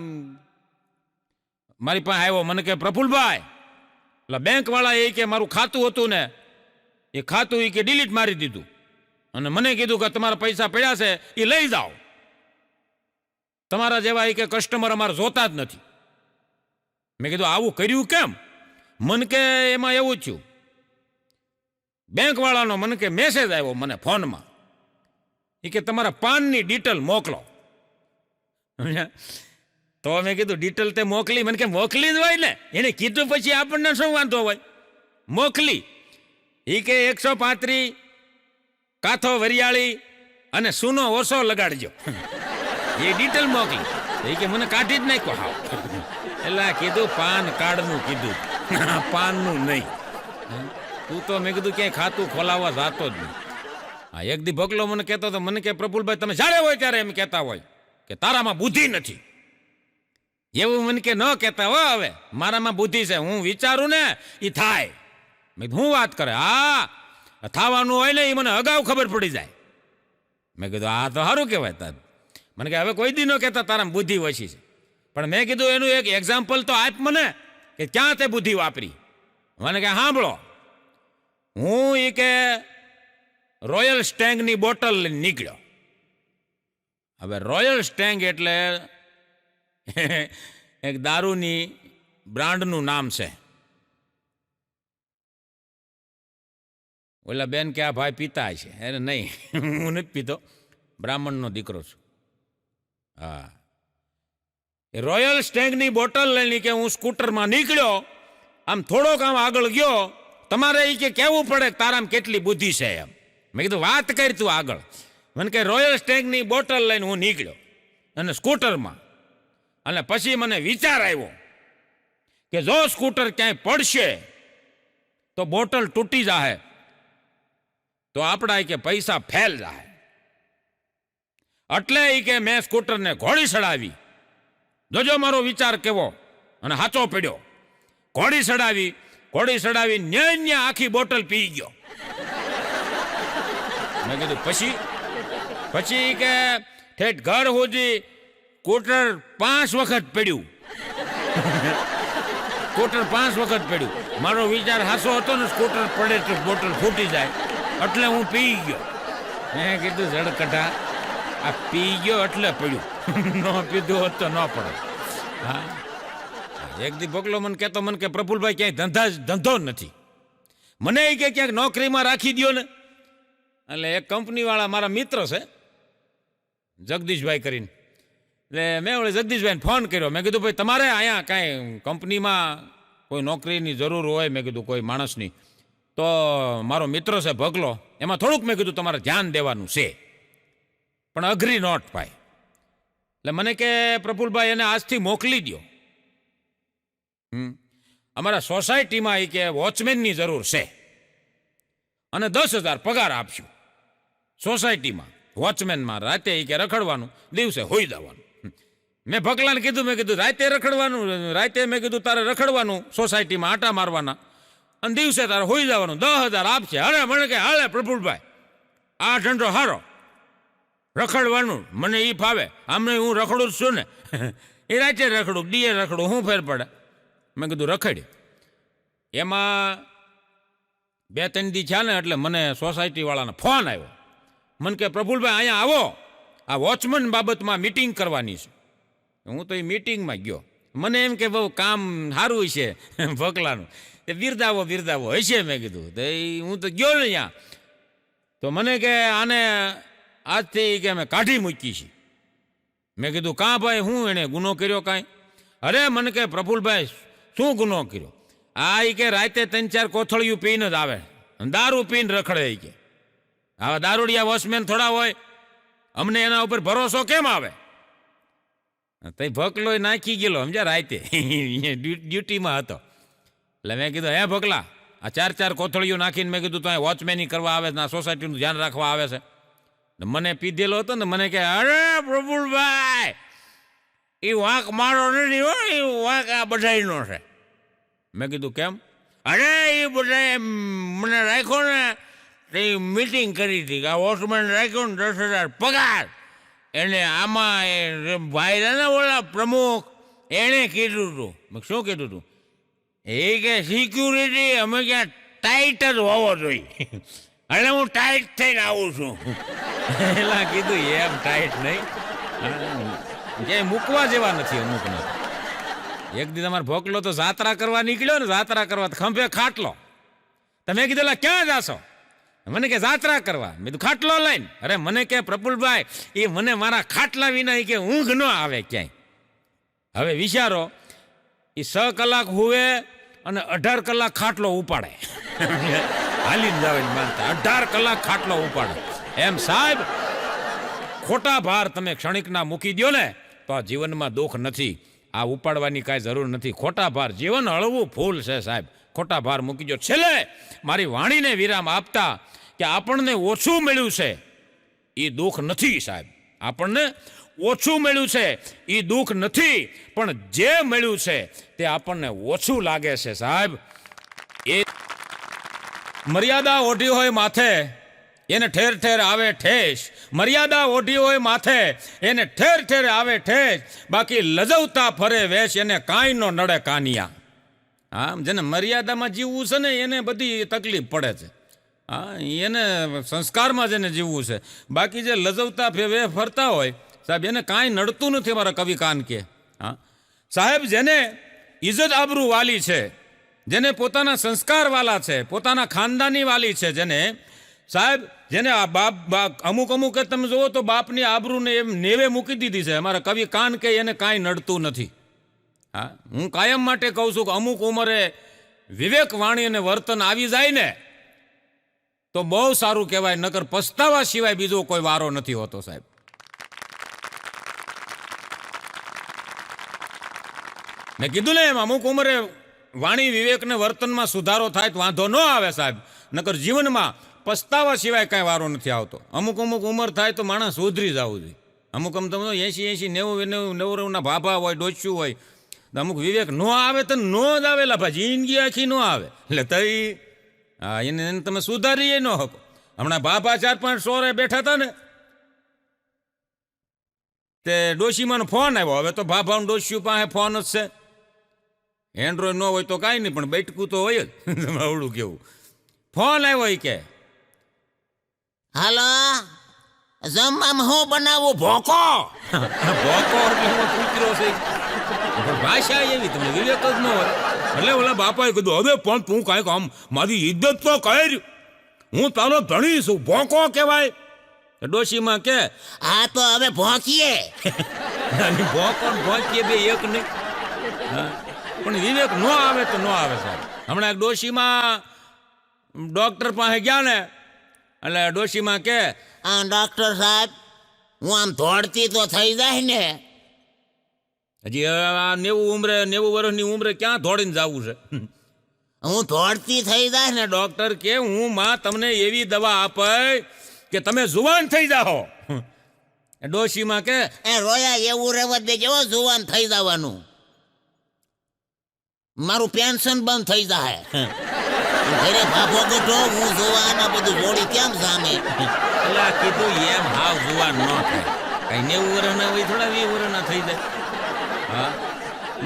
મારી પાસે આવ્યો, મને કે પ્રફુલભાઈ, એટલે બેંક વાળા એ કે મારું ખાતું હતું ને એ ખાતું એ કે ડિલીટ મારી દીધું, અને મને કીધું કે તમારા પૈસા પડ્યા છે એ લઈ જાઓ, તમારા જેવા એ કે કસ્ટમર અમારે જોતા જ નથી. મેં કીધું આવું કર્યું કેમ? મને કે એમાં એવું થયું, બેંક વાળાનો મને કે મેસેજ આવ્યો મને ફોનમાં, એ કે તમારા પાનની ડિટેલ મોકલો. તો મેં કીધું ડિટેલ તે મોકલી? મને કે મોકલી જ હોય ને, એને કીધું પછી આપણને શું વાંધો હોય, મોકલી. એ કે 135 કાથો વરિયાળી અને સૂનો ઓછો લગાડજો. એ ડિટેલ મોકલી. એ કે મને કાઢી જ નાખ્યો. હાવ એટલે કીધું પાન કાર્ડનું કીધું, પાનનું નહીં. તું તો મેં કીધું ક્યાંય ખાતું ખોલાવવા જાતો જ નહીં. હા, એક દી ભગલો મને કહેતો હતો, મને કે પ્રફુલભાઈ તમે જ્યારે હોય ત્યારે એમ કહેતા હોય કે તારામાં બુદ્ધિ નથી. એવું મને કે ન કહેતા હો, હવે મારામાં બુદ્ધિ છે, હું વિચારું ને એ થાય. મેં હું વાત કરે? હા, થવાનું હોય ને એ મને અગાઉ ખબર પડી જાય. મેં કીધું આ તો સારું કહેવાય. તાર મને કે હવે કોઈ દી ન કહેતા તારામાં બુદ્ધિ ઓછી છે. પણ મેં કીધું એનું એક એક્ઝામ્પલ તો આપ મને, કે ક્યાં તે બુદ્ધિ વાપરી. મને કે સાંભળો, હું એ કે રોયલ સ્ટેંગની બોટલ લઈને નીકળ્યો. હવે રોયલ સ્ટેંગ એટલે એક દારૂની બ્રાન્ડનું નામ છે. ઓલા બેન કે આ ભાઈ પીતા છે. અરે નહીં, હું નથી પીતો, બ્રાહ્મણનો દીકરો છું. હા, એ રોયલ સ્ટેગની બોટલ લઈને કે હું સ્કૂટરમાં નીકળ્યો, આમ થોડોક આમ આગળ ગયો, તમારે એ કે કહેવું પડે કે તારામાં કેટલી બુદ્ધિ છે એમ. મેં કીધું વાત કરી તું આગળ. મને કે રોયલ સ્ટેગની બોટલ લઈને હું નીકળ્યો અને સ્કૂટરમાં, અને પછી મને વિચાર આવ્યો કે જો સ્કૂટર ક્યાંય પડશે તો બોટલ તૂટી જાય, તો આપણા કે પૈસા ફેલ જાય. એટલે એ કે મેં સ્કૂટરને ઘોડી ચડાવી. જોજો મારો વિચાર કેવો અને હાચો પડ્યો. ઘોડી ચડાવી ન્યા આખી બોટલ પી ગયો. મેં કીધું પછી કે ઠેઠ ઘર સુધી સ્કૂટર 5 વખત પડ્યું. સ્કૂટર 5 વખત પડ્યું. મારો વિચાર હાસો હતો ને, સ્કૂટર પડે તો બોટલ ફૂટી જાય, એટલે હું પી ગયો. મેં કીધું ઝડકટા, આ પી ગયો એટલે પડ્યું, ન પીધું હોત તો ન પડે. હા, એક દી ભોગલો મને કહેતો, મને કે પ્રફુલભાઈ ક્યાંય ધંધો નથી, મને એ કે ક્યાંક નોકરીમાં રાખી દો ને. એટલે એક કંપનીવાળા મારા મિત્ર છે, જગદીશભાઈ કરીને, એટલે મેં ઓલે જગદીશભાઈને ફોન કર્યો. મેં કીધું ભાઈ તમારે અહીંયા કાંઈ કંપનીમાં કોઈ નોકરીની જરૂર હોય, મેં કીધું કોઈ માણસની, તો મારો મિત્ર છે ભગલો, એમાં થોડુંક મેં કીધું તમારે ધ્યાન દેવાનું છે, પણ અઘરી નોટ પાય. એટલે મને કે પ્રફુલભાઈ એને આજથી મોકલી દો. અમારા સોસાયટીમાં એ કે વોચમેનની જરૂર છે અને 10,000 પગાર આપશું. સોસાયટીમાં વોચમેનમાં રાતે એ કે રખડવાનું, દિવસે હોઈ જવાનું. મેં ભગલાને કીધું, મેં કીધું રાતે રખડવાનું, રાતે મેં કીધું તારે રખડવાનું સોસાયટીમાં, આટા મારવાના, અને દિવસે તારે હોઈ જવાનું. 10,000 આપશે. અરે મને કે હાલે પ્રફુલભાઈ, આ ધંધો સારો, રખડવાનું મને એ ફાવે. આમને હું રખડું જ છું ને, એ રાતે રખડું, દીએ રખડું, શું ફેર પડે. મેં કીધું રખડી. એમાં 2-3 દી થયા ને, એટલે મને સોસાયટીવાળાનો ફોન આવ્યો. મને કે પ્રફુલભાઈ અહીંયા આવો, આ વોચમેન બાબતમાં મિટિંગ કરવાની છે. હું તો એ મિટિંગમાં ગયો. મને એમ કે બહુ કામ સારું છે ભકલાનું, એ બિરદાવો હશે. મેં કીધું તો હું તો ગયો ને ત્યાં, તો મને કે આને આજથી કે અમે કાઢી મૂકી છે. મેં કીધું કાં ભાઈ, હું એણે ગુનો કર્યો કાંઈ? અરે મને કે પ્રફુલભાઈ શું ગુનો કર્યો? આ એ કે રાતે 3-4 કોથળિયું પીને જ આવે, દારૂ પીને રખડે. એ કે આવા દારૂડિયા વોચમેન થોડા હોય, અમને એના ઉપર ભરોસો કેમ આવે? તઈ ભકલો નાખી ગયેલો સમજ્યા, રાતે ડ્યુટીમાં હતો. એટલે મેં કીધું હે ભકલા, આ 4-4 કોથળીઓ નાખીને મેં કીધું તો વોચમેની કરવા આવે, ના સોસાયટીનું ધ્યાન રાખવા આવે છે. મને પીધેલો હતો ને, મને કે અરે પ્રફુલભાઈ, એ વાંક મારો નથી હો, એ વાંક આ બધાયનો છે. મેં કીધું કેમ? અરે એ બધાએ મને રાખ્યો ને, તે મિટિંગ કરી હતી કે આ વોચમેન રાખ્યો ને 10,000 પગાર. એને આમાં એ ભાઈ ને ઓલા પ્રમુખ એણે કીધું હતું. મેં શું કીધું હતું? એ કે સિક્યુરિટી અમે ક્યાં ટાઈટ જ હોવો જોઈએ, એટલે હું ટાઈટ થઈને આવું છું. એલા કીધું એમ ટાઈટ નહીં, ક્યાંય મૂકવા જેવા નથી અમુકને. એક દી તમારે ભોકલો તો જાત્રા કરવા નીકળ્યો ને, જાત્રા કરવા ખંભે ખાટલો. તમે કીધું ક્યાં જાશો? મને કે જાત્રા કરવા. મેં કીધું ખાટલો લઈને. અરે મને કે પ્રફુલભાઈ, એ મને મારા ખાટલા વિના કે ઊંઘ ન આવે ક્યાંય. હવે વિચારો, એ 6 કલાક હુવે અને 18 કલાક ખાટલો ઉપાડે. હાલીને જવાની માનતા 18 કલાક ખાટલો ઉપાડે. એમ સાહેબ, ખોટા ભાર તમે ક્ષણિકના મૂકી દો ને, તો આ જીવનમાં દુઃખ નથી. આ ઉપાડવાની કાંઈ જરૂર નથી. ખોટા ભાર, જીવન હળવું ફૂલ છે સાહેબ, ખોટા ભાર મૂકી દો. છેલ્લે મારી વાણીને વિરામ આપતા કે આપણને ઓછું મળ્યું છે એ દુઃખ નથી સાહેબ. આપણને ઓછું મળ્યું છે એ દુઃખ નથી, પણ જે મળ્યું છે તે આપણને ઓછું લાગે છે સાહેબ. એ મર્યાદા ઓઢી હોય માથે એને ઠેર ઠેર આવે ઠેસ. મર્યાદા ઓઢી હોય માથે એને ઠેર ઠેર આવે ઠેસ. બાકી લજવતા ફરે વેશ એને કાંઈ નો નડે કાનિયા. હા, જેને મર્યાદામાં જીવવું છે ને એને બધી તકલીફ પડે છે. હા, એને સંસ્કારમાં જેને જીવવું છે. બાકી જે લજવતા ફરતા હોય સાહેબ, એને કાંઈ નડતું નથી. મારા કવિ કાન કે હા સાહેબ, જેને ઇજ્જત આબરૂ વાલી છે જેને પોતાના સંસ્કારવાલા છે, પોતાના ખાનદાની વાલી છે, જેને સાહેબ જેને આ અમુક અમુક તમે જુઓ તો બાપની આબરૂને એમ નેવે મૂકી દીધી છે. અમારા કવિ કાન કે એને કાંઈ નડતું નથી. હા, હું કાયમ માટે કહું છું કે અમુક ઉંમરે વિવેક વાણી અને વર્તન આવી જાય ને તો બહુ સારું કહેવાય, નકર પસ્તાવા સિવાય બીજો કોઈ વારો નથી હોતો સાહેબ. મેં કીધું ને એમ અમુક ઉંમરે વાણી વિવેકને વર્તનમાં સુધારો થાય તો વાંધો ન આવે સાહેબ, નકર જીવનમાં પસ્તાવા સિવાય કાંઈ વારો નથી આવતો. અમુક અમુક ઉંમર થાય તો માણસ સુધરી જવું જોઈએ. અમુક તમે 80 90 ભાભા હોય, ડોચ્યું હોય, અમુક વિવેક ન આવે તો ન જ આવેલા ભાઈ, જિંદગી આખી ન આવે. એટલે તઈ હા એને તમે સુધારીએ ન શકો. હમણાં ભાભા 4-5 સોરે બેઠા હતા ને તે ડોશીમાંનો ફોન આવ્યો. હવે તો ભાભાનું ડોશિયું પાસે ફોન જ છે. એન્ડ્રોઈડ ન હોય તો કાંઈ નહીં, પણ બેઠકું તો હોય જ. અવડું કેવું ફોન આવ્યો એ કે હાલો, જમવામાં હું બનાવું? ભોકો. ભોકો એટલે હું કૂતરો છે. ભાષા એવી તમને વિવેક જ ન હોય. એટલે ઓલા બાપાએ કીધું હવે પણ તું કાંઈક આમ મારી ઇજ્જત તો કર, હું તારો ધણી છું, ભોકો કહેવાય. ડોશીમાં કે હા તો હવે ભોંકીએ. ભોકો ભોંકીએ બે એક નહીં. પણ વિવેક ન આવે તો ન આવે સાહેબ. હમણાં એક ડોશીમાં ડોક્ટર પાસે ગયા ને એટલે ડોશીમાં કે હા ડોક્ટર સાહેબ, હું આમ દોડતી તો થઈ જાય ને. હજી આ 90 વર્ષની ઉંમરે ક્યાં દોડીને જવું છે? હું દોડતી થઈ જાય ને. ડોક્ટર કે હું માં તમને એવી દવા આપે કે તમે જુવાન થઈ જાઓ. ડોશીમાં કે એ રોયા એવું રહેવા દે, જેવો જુવાન થઈ જવાનું. મારું પેન્શન બંધ થઈ જાય. ઘરે ભાભો ગઢો હું જુવાન આ બધું જોડી કેમ સામે? એટલે કીધું એમ હાવ જુવાન ન થાય. કઈ 90 વર્ષના હોય, થોડા 20 વર્ષના થઈ જાય. હા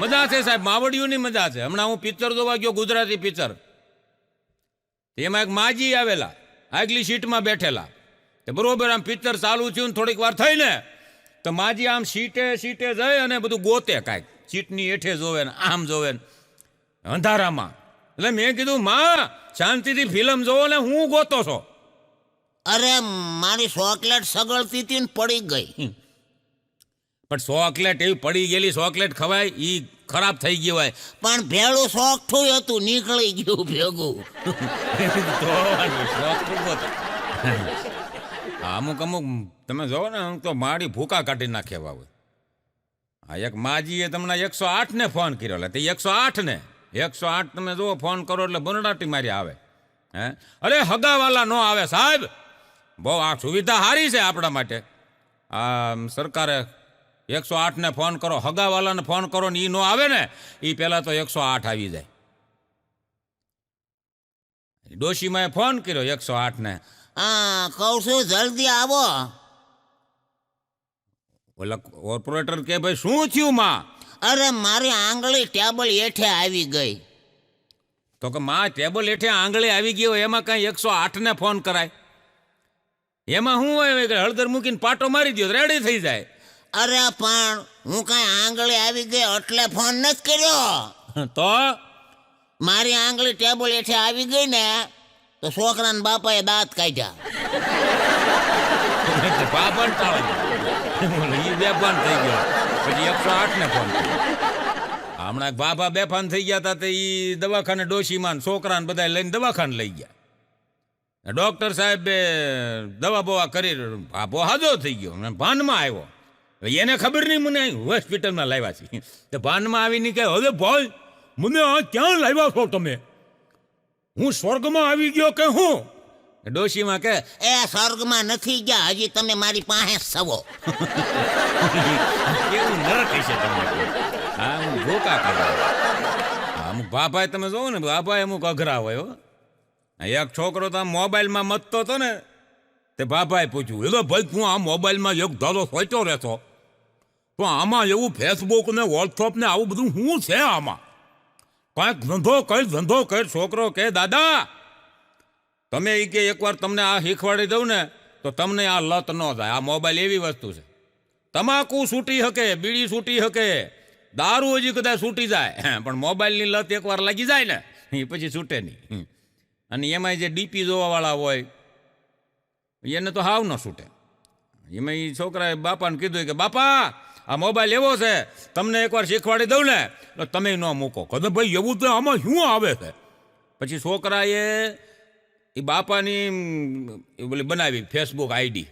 મજા છે સાહેબ, માવડીઓની મજા છે. હમણાં હું પિક્ચર જોવા ગયો, ગુજરાતી પિક્ચર. એમાં એક માજી આવેલા, આગલી સીટમાં બેઠેલા. બરોબર આમ પિક્ચર ચાલુ થયું ને થોડીક વાર થઈ ને તો માજી આમ સીટે જઈ અને બધું ગોતે, કાંઈક સીટની હેઠે જોવે ને આમ જોવે ને અંધારામાં. એટલે મેં કીધું માં શાંતિથી ફિલ્મ જોવો ને હું ગોતો છો? અરે મારી ચોકલેટ સગળતી હતી ને પડી ગઈ. પણ ચોકલેટ એવી પડી ગયેલી ચોકલેટ ખવાય? ઈ ખરાબ થઈ ગયું હોય. પણ ભેળું શોખઠું હતું, નીકળી ગયું ભેગું. અમુક તમે જોવો ને અમુક તો મારી ભૂકા કાઢી નાખે હોય. આ એક માજીએ તમને 108 ને ફોન કર્યો. એટલે તે 108 તમે જુઓ ફોન કરો એટલે બનડાટી મારી આવે. હે અરે હગાવાલા ન આવે સાહેબ. બહુ આ સુવિધા સારી છે આપણા માટે. આ સરકારે 108 ને ફોન કરો, હગાવાલાને ફોન કરો ને એ ન આવે ને એ પહેલાં તો 108 આવી જાય. ડોશીમાએ ફોન કર્યો 108 ને. હા કહું છું જલ્દી આવો. ઓલા ઓપરેટર કે ભાઈ શું થયું માં? અરે મારી આંગળી ટેબલ હેઠે આવી ગઈ. તો કે માં ટેબલ હેઠે આંગળી આવી ગઈ હોય એમાં કાંઈ 108 ને ફોન કરાય? એમાં શું હોય કે હળદર મૂકીને પાટો મારી દો રેડી થઈ જાય. અરે પણ હું કાંઈ આંગળી આવી ગઈ એટલે ફોન નથી કર્યો. તો મારી આંગળી ટેબલ હેઠે આવી ગઈ ને તો છોકરાના બાપાએ દાંત કાઢ્યા. બાપણ ટાળે એ બેભાન થઈ ગયો. પછી 108 ને ફોન. હમણાં બાબા બેફાન થઈ ગયા હતા તો એ દવાખાને ડોશીમાં છોકરાને બધા લઈને દવાખાને લઈ ગયા. ડોક્ટર સાહેબ દવા બવા કરી બાબો હાજો થઈ ગયો, ભાનમાં આવ્યો. એને ખબર નહીં મને હોસ્પિટલમાં લાવ્યા છે. તો ભાનમાં આવીને કહે હવે ભાઈ મને આ ક્યાં લાવ્યા છો તમે? હું સ્વર્ગમાં આવી ગયો કે હું? ડોશીમાં કે એ સ્વર્ગમાં નથી ગયા, હજી તમે મારી પાસે સવો. કેવું નરક છે તમને. હા હું ભૂકા કાઢું. અમુક બાપાએ તમે જોવો ને બાપાએ અમુક અઘરા હોય. એક છોકરો તો આમ મોબાઈલમાં મતતો હતો ને તે બાપાએ પૂછ્યું એટલે ભાઈ તું આ મોબાઈલમાં એક ધારો સોચ્યો રહેતો તો આમાં એવું ફેસબુક ને વોટ્સઅપ ને આવું બધું શું છે આમાં? કાંઈક ધંધો કર. છોકરો કે દાદા તમે એ કે એકવાર તમને આ શીખવાડી દઉં ને તો તમને આ લત ન થાય. આ મોબાઈલ એવી વસ્તુ છે, તમાકુ છૂટી શકે, બીડી છૂટી શકે, દારૂ હજી કદાચ છૂટી જાય, પણ મોબાઈલની લત એકવાર લાગી જાય ને એ પછી છૂટે નહીં. અને એમાંય જે ડીપી જોવાવાળા હોય એને તો હાવ ન છૂટે. એમાં એ છોકરાએ બાપાને કીધું કે બાપા આ મોબાઈલ એવો છે, તમને એકવાર શીખવાડી દઉં ને તો તમે ન મૂકો. કદમ ભાઈ એવું તો આમાં શું આવે છે? પછી છોકરાએ એ બાપાની ઓલી બનાવી ફેસબુક આઈડી.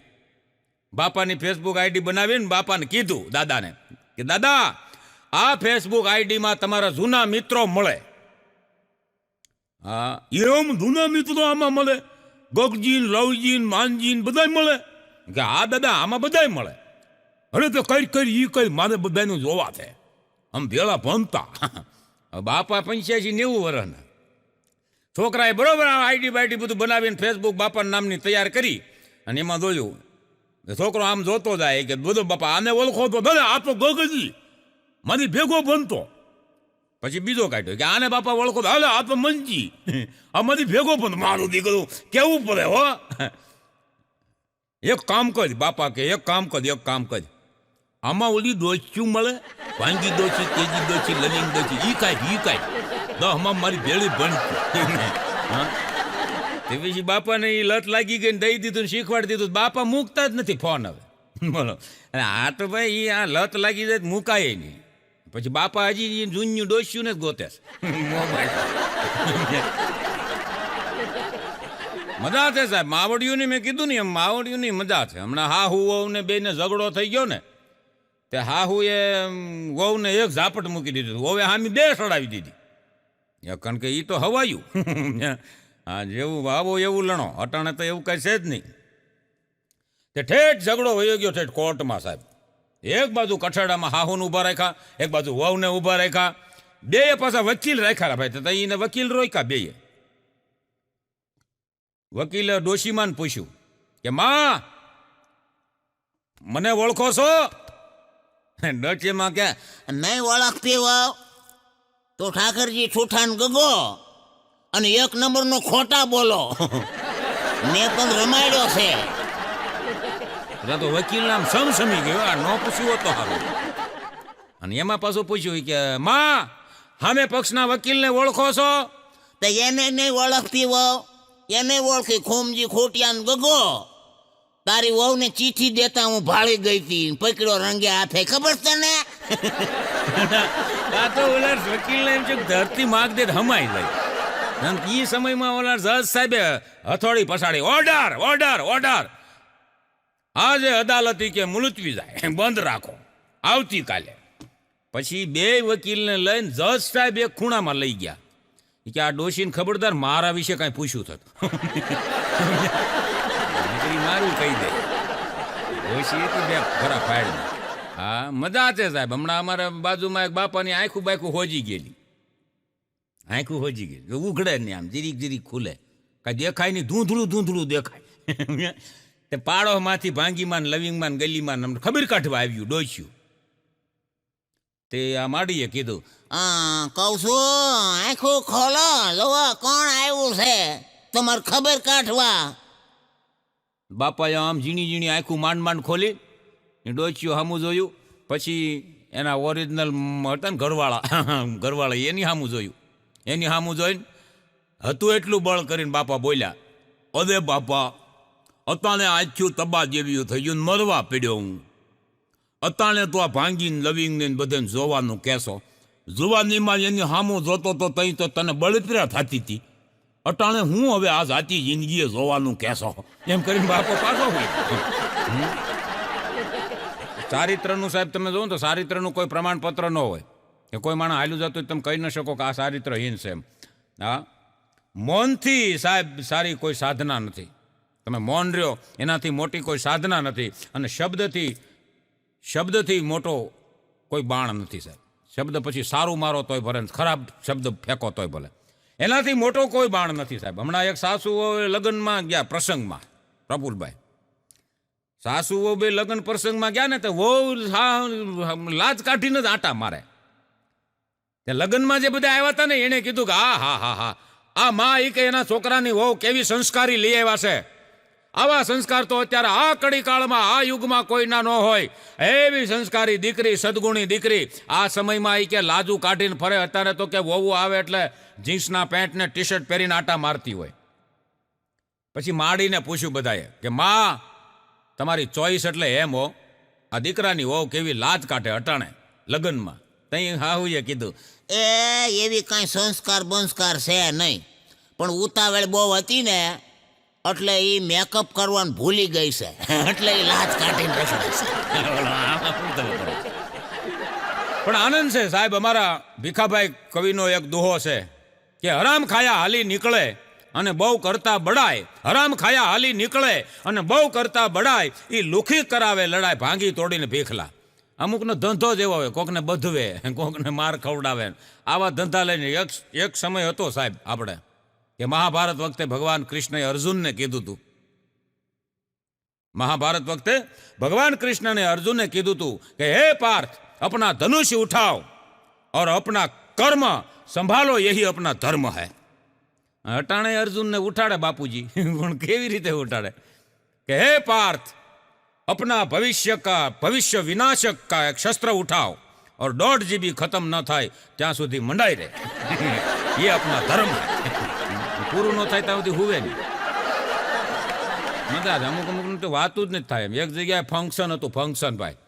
બાપાની ફેસબુક આઈડી બનાવીને બાપાને કીધું દાદાને કે દાદા આ ફેસબુક આઈડીમાં તમારા જૂના મિત્રો મળે. હા એમ જૂના મિત્રો આમાં મળે? ગગજીન, લવજીન, માનજીન બધાય મળે? કે હા દાદા આમાં બધાય મળે. અરે તો કઈ મારે બધાનું જોવા છે. આમ ભેળા ભણતા. બાપા 85-90 વર્ષના. છોકરાએ બરોબર આઈડી બાઈડી બધું બનાવીને ફેસબુક બાપાના નામની તૈયાર કરી અને એમાં જોયું. છોકરો આમ જોતો જાય કે બધો બાપા આને ઓળખો તો દાદા આ તો ગગજી મારી ભેગો બનતો. પછી બીજો કાઢ્યો કે આને બાપા ઓળખો તો હાલે આ તો મંજી આ મારી ભેગો બનતો. મારું દીકરું કેવું પડે હો. એક કામ કર બાપા કે એક કામ કર આમાં ઓલી ડોસ્યું મળે, ભાંગી ડોસી, તેજી ડોસી, લવિંગ ડોસી, ઈ કાંઈ દહમાં મારી ભેળી ભણતી. હા તે પછી બાપાને એ લત લાગી ગઈ ને દઈ દીધું ને શીખવાડી દીધું. બાપા મૂકતા જ નથી ફોન હવે. બોલો અને આ તો ભાઈ આ લત લાગી જાય મૂકાય નહીં. પછી બાપા હજી જૂન્યું ડોસ્યું ને જ ગોતે મોબાઈલ. મજા છે સાહેબ માવડિયુંની. મેં કીધું ને એમ માવડિયુંની મજા છે. હમણાં હા હું વહુને બેને ઝઘડો થઈ ગયો ને તે હા હું એ વહુને એક ઝાપટ મૂકી દીધું. હવે હામી 2 સડાવી દીધી. કારણ કે એ તો હવાયું. હા જેવું વાવો એવું લણો. અટાણે તો એવું કઈ છે જ નહીં. તે ઠેઠ ઝઘડો વયો ગયો ઠેઠ કોર્ટમાં સાહેબ. એક બાજુ કઠેડામાં હાહુને ઊભા રાખ્યા, એક બાજુ વહુને ઊભા રાખ્યા. 2 પાછા વકીલ રાખ્યા ભાઈ. તો એને વકીલ રોક્યા 2. વકીલે ડોશીમાને પૂછ્યું કે માં મને ઓળખો છો? ડોશીમાં કે નહીં ઓળખતી વાવ તો ઠાકરજી ઠૂઠાન ગગો અને 1 નંબરનો ખોટા બોલો. મેં પણ રમાડ્યો છે. તો વકીલ નામ સમસમી ગયો. આ ન પૂછ્યું હોત તો સારું. અને એમાં પાછું પૂછ્યું કે માં સામે પક્ષના વકીલને ઓળખો છો? તો એને નહીં ઓળખતી વાવ, એને ઓળખી ખોમજી ખોટિયાન ગગો. તારી વહુને ચીઠી દેતા હું ભાળી ગઈ હતી, પકડ્યો રંગે હાથે. ખબર છે ને? આ તો ઓલા વકીલને એમ છે ધરતી માગ દે હમાઈ જાય. એ સમયમાં ઓલા જજ સાહેબે હથોડી પછાડી ઓર્ડર આજે અદાલતી કે મુલતવી જાય, બંધ રાખો આવતીકાલે. પછી 2 વકીલને લઈને જજ સાહેબ એક ખૂણામાં લઈ ગયા કે આ ડોશીને ખબરદાર મારા વિશે કાંઈ પૂછ્યું થતું. મારું કહી દે ડોશી તો 2 ખરા ફાડી. હા મજા છે સાહેબ. હમણાં અમારા બાજુમાં એક બાપાની આંખું હોજી ગયેલી. ઉઘડે ને આમ જીરીક ખુલે, કાંઈ દેખાય નહીં, ધૂંધળું દેખાય. તે પાડોમાંથી ભાંગીમાં લવિંગમાં ગલીમાં અમને ખબર કાઢવા આવ્યું ડોસ્યું. તે આ માડીએ કીધું કહું છું આંખો ખોલો, જોવો કોણ આવ્યું છે તમારે ખબર કાઢવા. બાપાએ આમ ઝીણી આંખું માંડ ખોલી ડોસ્યું સામું જોયું. પછી એના ઓરિજિનલ હતા ને ઘરવાળા એની સામું જોયું. એની સામું જોઈને હતું એટલું બળ કરીને બાપા બોલ્યા, અરે બાપા અતાણે આખ્યું તબા જેવી થઈ ગયું, મરવા પડ્યો હું. અતાણે તો આ ભાંગીને લવિંગને બધાને જોવાનું કહેશો. જુવાનીમાં એની સામું જોતો તો તઈ તો તને બળતરા થતી હતી. અટાણે હું હવે આ જાતી જિંદગીએ જોવાનું કહેશો એમ કરીને બાપો પાછો હોય. ચારિત્રનું સાહેબ તમે જોવો તો ચારિત્રનું કોઈ પ્રમાણપત્ર ન હોય કે કોઈ માણસ હાલ્યું જતું તમે કહી ન શકો કે આ ચારિત્રહીન છે એમ. હા મૌનથી સાહેબ સારી કોઈ સાધના નથી. તમે મૌન રહ્યો એનાથી મોટી કોઈ સાધના નથી. અને શબ્દથી મોટો કોઈ બાણ નથી સાહેબ. શબ્દ પછી સારું મારો તોય ભલે, ખરાબ શબ્દ ફેંકો તોય ભલે, એનાથી મોટો કોઈ બાણ નથી સાહેબ. હમણાં એક સાસુઓ લગ્નમાં ગયા પ્રસંગમાં, પ્રફુલભાઈ સાસુઓ 2 લગ્ન પ્રસંગમાં ગયા ને તો વહુ લાજ કાઢીને જ આટા મારે. તે લગ્નમાં જે બધા આવ્યા હતા ને એને કીધું કે હા આ માં એ કે એના છોકરાની વહુ કેવી સંસ્કારી લઈ આવ્યા છે. આવા સંસ્કાર તો અત્યારે આ કડી કાળમાં આ યુગમાં કોઈના ન હોય. એવી સંસ્કારી દીકરી, સદગુણી દીકરી આ સમયમાં એ કે લાજુ કાઢીને ફરે. અત્યારે તો કે વહુ આવે એટલે જીન્સના પેન્ટ ને ટી શર્ટ પહેરીને આટા મારતી હોય. પછી માડીને પૂછ્યું બધાએ કે માં તમારી ચોઈસ એટલે એમ હો, આ દીકરાની વહુ કેવી લાજ કાઢે અટાણે લગ્નમાં. તઈ હાહુએ કીધું એ એવી કાંઈ સંસ્કાર બંસ્કાર છે નહીં, પણ ઉતાવળ બહુ હતી ને એટલે એ મેકઅપ કરવાનું ભૂલી ગઈ છે, એટલે એ લાજ કાઢીને રખડે છે. પણ આનંદ છે સાહેબ, અમારા ભીખાભાઈ કવિનો એક દોહો છે કે હરામ ખાયા હાલી નીકળે અને બહુ કરતા બડાય. હરામ ખાયા હાલી નીકળે અને બહુ કરતા બડાય, એ લુખી કરાવે લડાય ભાંગી તોડીને ભીખલા. અમુકનો ધંધો જ એવો હોય, કોકને બધવે, કોકને માર ખવડાવે. આવા ધંધા લઈને એક સમય હતો સાહેબ આપણે કે મહાભારત વખતે ભગવાન કૃષ્ણએ અર્જુનને કીધું હતું. મહાભારત વખતે ભગવાન કૃષ્ણને અર્જુનને કીધું હતું કે હે પાર્થ, अपना धनुष उठाओ और अपना कर्म संभालो, यही अपना धर्म है. अटाणे अर्जुन ने उठाड़े बापूजी, केवी रीते उठाड़े कि हे पार्थ, अपना भविष्य विनाशक का एक शस्त्र उठाओ और 1.5 GB खत्म न थाय त्या सुधी मंडाई रहे. ये अपना धर्म है. पूરું ન થાય ત્યાં સુધી હુવે નહીં. મજા અમુક અમુક તો વાતું જ નથી થાય. એક જગ્યાએ ફંક્શન હતું, ફંક્શન ભાઈ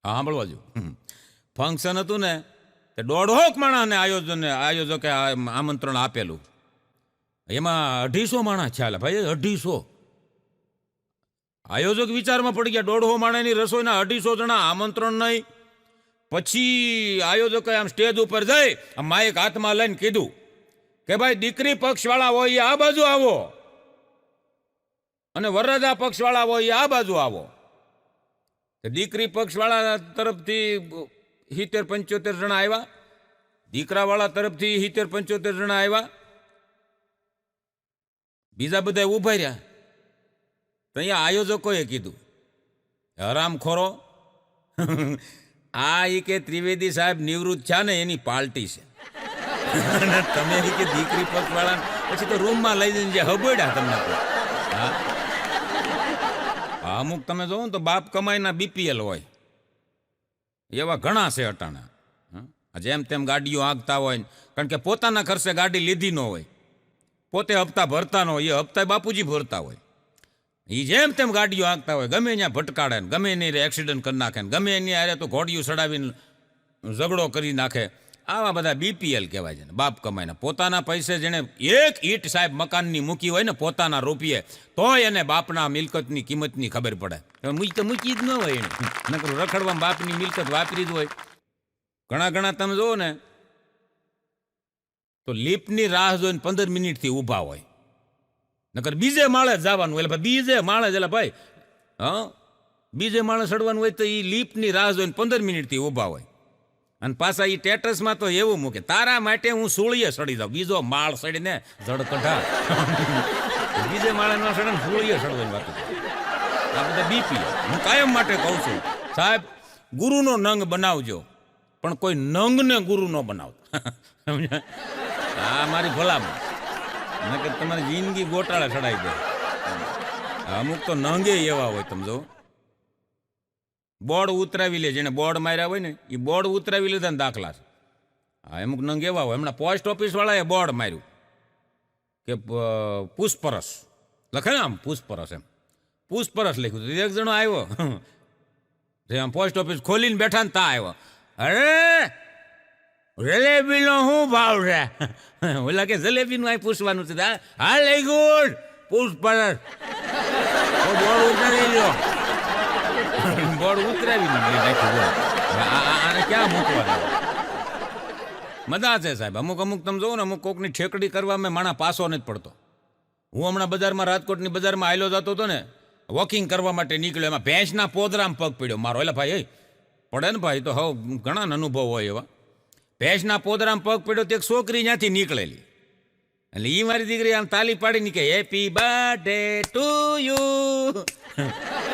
હા સાંભળવા જો ફંક્શન હતું ને તે 150 માણસને આયોજકે આમંત્રણ આપેલું. એમાં 250 માણસ છે ભાઈ, 250. આયોજક વિચારમાં પડી ગયા 150 માણસની રસોઈના 250 જણા આમંત્રણ નહીં. પછી આયોજકે આમ સ્ટેજ ઉપર જઈ માઇક હાથમાં લઈને કીધું કે ભાઈ દીકરી પક્ષવાળા હોય આ બાજુ આવો અને વરરાજા પક્ષવાળા હોય આ બાજુ આવો. દીકરી પક્ષવાળા તરફથી 70-75 જણા આવ્યા, દીકરાવાળા તરફથી 70-75 જણા આવ્યા, બીજા બધા ઉભા રહ્યા. તો અહીંયા આયોજકોએ કીધું હરામખોરો, આ એ કે ત્રિવેદી સાહેબ નિવૃત્ત છે ને એની પાર્ટી છે, તમે કે દીકરી પક્ષવાળા પછી તો રૂમમાં લઈ જઈને જે હબોડ્યા તમને. હા અમુક તમે જોવો ને તો બાપ કમાઈના BPL હોય એવા ઘણા છે અટાણા. જેમ તેમ ગાડીઓ આંકતા હોય, કારણ કે પોતાના ખર્ચે ગાડી લીધી ન હોય, પોતે હપ્તા ભરતા ન હોય, એ હપ્તા બાપુજી ભરતા હોય. એ જેમ તેમ ગાડીઓ આંકતા હોય, ગમે ત્યાં ભટકાડે ને ગમે એની એક્સિડન્ટ કરી નાખે ને ગમે એની આરે તો ઘોડિયું ચડાવીને ઝઘડો કરી નાખે. આવા બધા BPL કહેવાય છે ને, બાપ કમાઈને પોતાના પૈસે જેને એક ઈંટ સાહેબ મકાનની મૂકી હોય ને પોતાના રૂપિયે, તોય એને બાપના મિલકતની કિંમતની ખબર પડે. મૂકી જ ન હોય એને, નકર રખડવામાં બાપની મિલકત વાપરી જ હોય. ઘણા તમે જુઓ ને તો લિફ્ટની રાહ જોઈને 15 મિનિટથી ઊભા હોય, નકર બીજે માળે જ જવાનું. એટલે બીજે માળે જ, એટલે ભાઈ હા બીજે માળે ચડવાનું હોય તો એ લિફ્ટની રાહ જોઈને 15 મિનિટથી ઊભા હોય. અને પાછા એ સ્ટેટસમાં તો એવું મૂકે તારા માટે હું સૂળીએ સડી જાઉં, બીજો માળ સડીને જડ કઢા. બીજે માળે ન સડે ને સૂળીએ સડવાની વાત. આ બધા BPL. હું કાયમ માટે કહું છું સાહેબ, ગુરુનો નંગ બનાવજો પણ કોઈ નંગને ગુરુ ન બનાવતા. આ મારી ભલામણ, નકર તમારી જિંદગી ગોટાળે ચડાવી દે. અમુક તો નંગે એવા હોય તમે જો, બોર્ડ ઉતરાવી લે, જેને બોર્ડ માર્યા હોય ને એ બોર્ડ ઉતરાવી લીધા ને દાખલા છે. હા અમુક નંગ એવા હોય. હમણાં પોસ્ટ ઓફિસવાળાએ બોર્ડ માર્યું કે પૂછપરસ લખે ને, આમ પૂછપરસ, એમ પૂછપરસ લખ્યું હતું. એક જણો આવ્યો જે આમ પોસ્ટ ઓફિસ ખોલીને બેઠા ને તા આવ્યો, અરે જલેબીનો શું ભાવ છે? ઓલા કે જલેબીનું આ પૂછવાનું છે. હા લઈ ગયું પૂછપરસ, બોર્ડ ઉતારી લો. બોર્ડ ઉતરાવી નાખ્યું. આને ક્યાં મૂકવાનું? મજા છે સાહેબ. અમુક તમે જોવો ને, અમુક કોકની ઠેકડી કરવામાં માણા પાસો નથી પડતો. હું હમણાં બજારમાં, રાજકોટની બજારમાં આયલો જતો હતો ને, વોકિંગ કરવા માટે નીકળ્યો, એમાં ભેંસના પોદરામાં પગ પડ્યો મારો. એટલે ભાઈ પડે ને ભાઈ, તો હવે ઘણા અનુભવ હોય એવા. ભેંસના પોદરામાં પગ પડ્યો તો એક છોકરી ત્યાંથી નીકળેલી, એટલે એ મારી દીકરી આમ તાલી પાડીને કે હેપી બર્થડે ટુ યુ.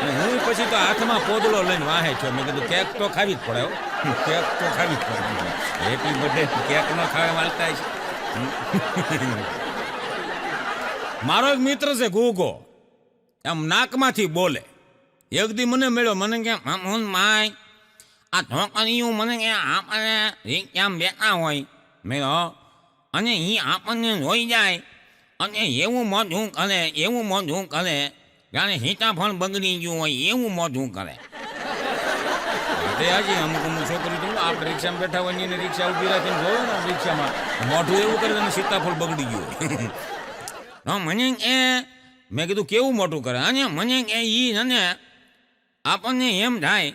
હું પછી તો હાથમાં પોદળો લઈને વાહે છો. મેં કીધું કેક તો ખાવી જ પડે, કેક તો ખાવી જ પડે. હેપી બર્થડે કેક ન ખાવે માલતા છે. મારો એક મિત્ર છે ગુગો, આમ નાકમાંથી બોલે. એક દી મને મળ્યો, મને કે મામૂન માય આ ધોકરીયું મને કે આપણને રીક્ષામાં બેઠા હોય મેં અને એ આપણને જોઈ જાય અને એવું મોઢું કરે, એવું મોઢું કરે જાણે સીતાફળ બગડી ગયું હોય એવું મોઢું કરે. તે આજે અમુક છોકરી તો આપણે રિક્ષામાં બેઠા હોય ને રિક્ષા ઊભી રાખીને જોયો ને રિક્ષામાં મોઢું એવું કરે અને સીતાફળ બગડી ગયું હોય. મને એ મેં કીધું કેવું મોટું કરે અને મને કે એ ને આપણને એમ થાય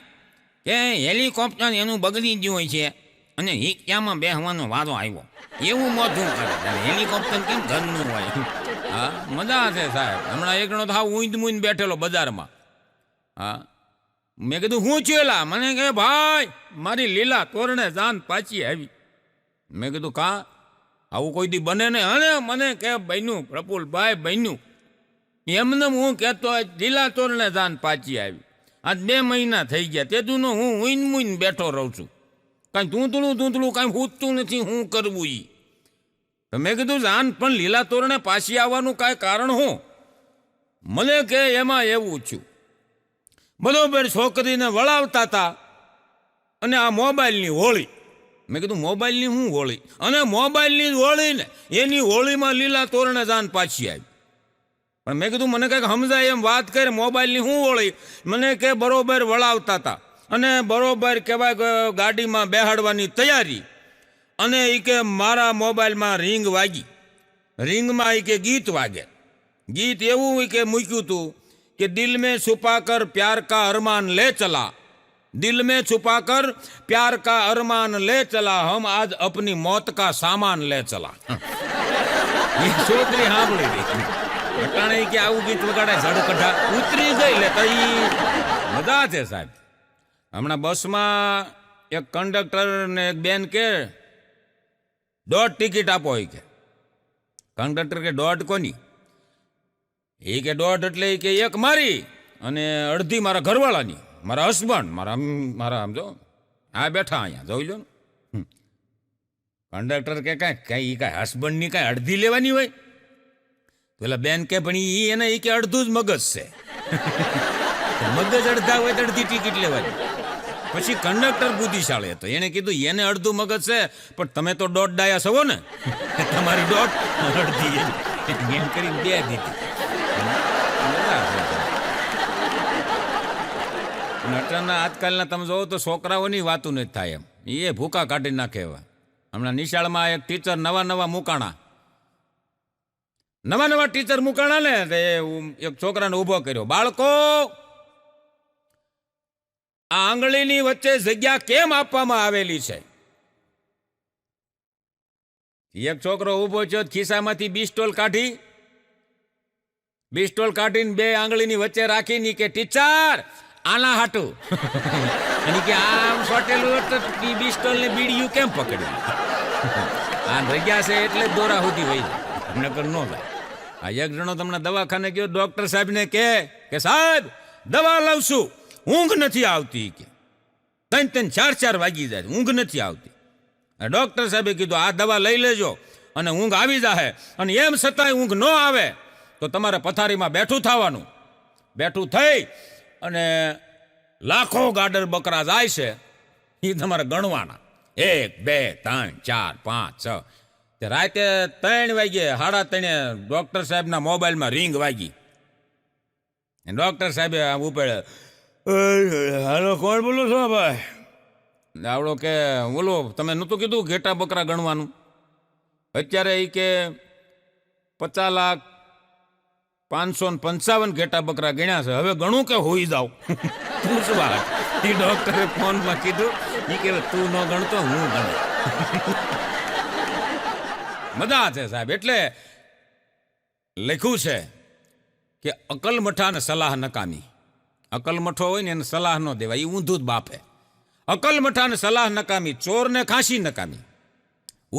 કે હેલિકોપ્ટર એનું બગડી ગયું હોય છે અને રિક્ષામાં બેસવાનો વારો આવ્યો એવું મોઢું કરે. હેલિકોપ્ટર કેમ ઘરનું હોય? હા મજા છે સાહેબ. હમણાં એક જણો થાવ ઊંધ મૂંધ બેઠેલો બજારમાં. હા મેં કીધું હું ચેલા? મને કે ભાઈ મારી લીલા તોરણે જાન પાછી આવી. મેં કીધું કા આવું કોઈ દી બને ને? અને મને કે બન્યું પ્રફુલભાઈ બન્યું. એમને હું કહેતો લીલા તોરણે જાન પાછી આવી. આજ 2 મહિના થઈ ગયા તેદુનો હું ઊઈન મૂઈન બેઠો રહું છું. કાંઈ ધૂંતળું કાંઈ હૂતું નથી. હું કરવું ઈ? તો મેં કીધું જાન પણ લીલા તોરણે પાછી આવવાનું કાંઈ કારણ હું? મને કે એમાં એવું છું બરોબર છોકરીને વળાવતા હતા અને આ મોબાઈલની હોળી. મેં કીધું મોબાઈલની શું હોળી? અને મોબાઈલની હોળી ને એની હોળીમાં લીલા તોરણે જાન પાછી આવી. પણ મેં કીધું મને કંઈક સમજાય એમ વાત કરે. મોબાઈલની શું હોળી? મને કે બરોબર વળાવતા હતા અને બરોબર કહેવાય ગાડીમાં બેહાડવાની તૈયારી અને એ કે મારા મોબાઈલમાં રિંગ વાગી. રિંગમાં એ કે ગીત વાગે. ગીત એવું કે મૂક્યું હતું कि दिल में छुपा कर प्यार का अरमान ले चला, दिल में छुपा कर प्यार का अरमान ले चला, हम आज अपनी मौत का सामान ले चला. ये છોકરી સાંભળી હતી અટાણે કે આવું ગીત વગાડે ઝડકઢા ઉતરી ગઈ લે તો મજા છે સાહેબ. હમણાં બસમાં એક કંડક્ટર ને એક બેન કે 1.5 ટિકિટ આપો. હોય કે કંડક્ટર કે 1.5 કોની? એ કે 1.5 એટલે કે 1 મારી અને અડધી મારા ઘરવાળાની, મારા હસબન્ડ, મારા સમજો આ બેઠા અહીંયા જોઈ લો ને. કંડક્ટર કે કાંઈ હસબન્ડની કાંઈ અડધી લેવાની હોય? પેલા બેન કે પણ એને એ કે અડધું જ મગજ છે. મગજ અડધા હોય તો અડધી ટિકિટ લેવાની. પછી કંડક્ટર બુદ્ધિશાળી હતો, એને કીધું એને અડધું મગજ છે પણ તમે તો 1.5 ડાયા છો ને, તમારી 1.5 અડધી એમ કરીને 2 દીધી. નટરના આજકાલના તમે જોવો તો છોકરાઓની વાતું નથી થાય એમ, એ ભૂકા કાઢી નાખે એવા. હમણાં નિશાળમાં એક ટીચર નવા મૂકાણા ટીચર મૂકાણા ને તે એક છોકરાને ઊભો કર્યો, બાળકો આ આંગળીની વચ્ચે જગ્યા કેમ આપવામાં આવેલી છે? એક છોકરો ઊભો છે, ખિસ્સામાંથી પિસ્તોલ કાઢીને 2 આંગળીની વચ્ચે રાખીને કે ટીચર આના હાટું. અને કે આમ સોટેલું પિસ્તોલ ને બીડીયું કેમ પકડ્યું? આ જગ્યા છે એટલે દોરા સુધી વહી જાય, નકર ન થાય. આ એક જણો તમને દવાખાને ગયો, ડોક્ટર સાહેબને કે સાહેબ દવા લાવશું, ઊંઘ નથી આવતી. કે 3-4 વાગી જાય, ઊંઘ નથી આવતી. ડોક્ટર સાહેબે કીધું આ દવા લઈ લેજો અને ઊંઘ આવી જાય, અને એમ છતાંય ઊંઘ ન આવે તો તમારે પથારીમાં બેઠું થવાનું. બેઠું થઈ અને લાખો ગાડર બકરા જાય છે એ તમારે ગણવાના, 1, 2, 3, 4, 5, 6. તે રાતે 3 વાગે 3:30 ડોક્ટર સાહેબના મોબાઈલમાં રિંગ વાગી. ડોક્ટર સાહેબે ઉપડે, હાલો કોણ બોલો છો ભાઈ? આવડો કે બોલો તમે નહોતું કીધું ઘેટા બકરા ગણવાનું? અત્યારે એ કે 50,555 ઘેટા બકરા ગણ્યા છે, હવે ગણું કે હોઈ જાવ? પૂછવા એ ડોક્ટરે ફોનમાં કીધું, એ કે તું ન ગણતો હું ગણ. મજા છે સાહેબ. એટલે લખ્યું છે કે અકલ મઠા ને સલાહ નકામી. અકલ મઠો હોય ને એને સલાહ ન દેવાય, એ ઊંધું જ બાપે. અકલ મઠા ને સલાહ નકામી, ચોર ને ખાંસી નકામી.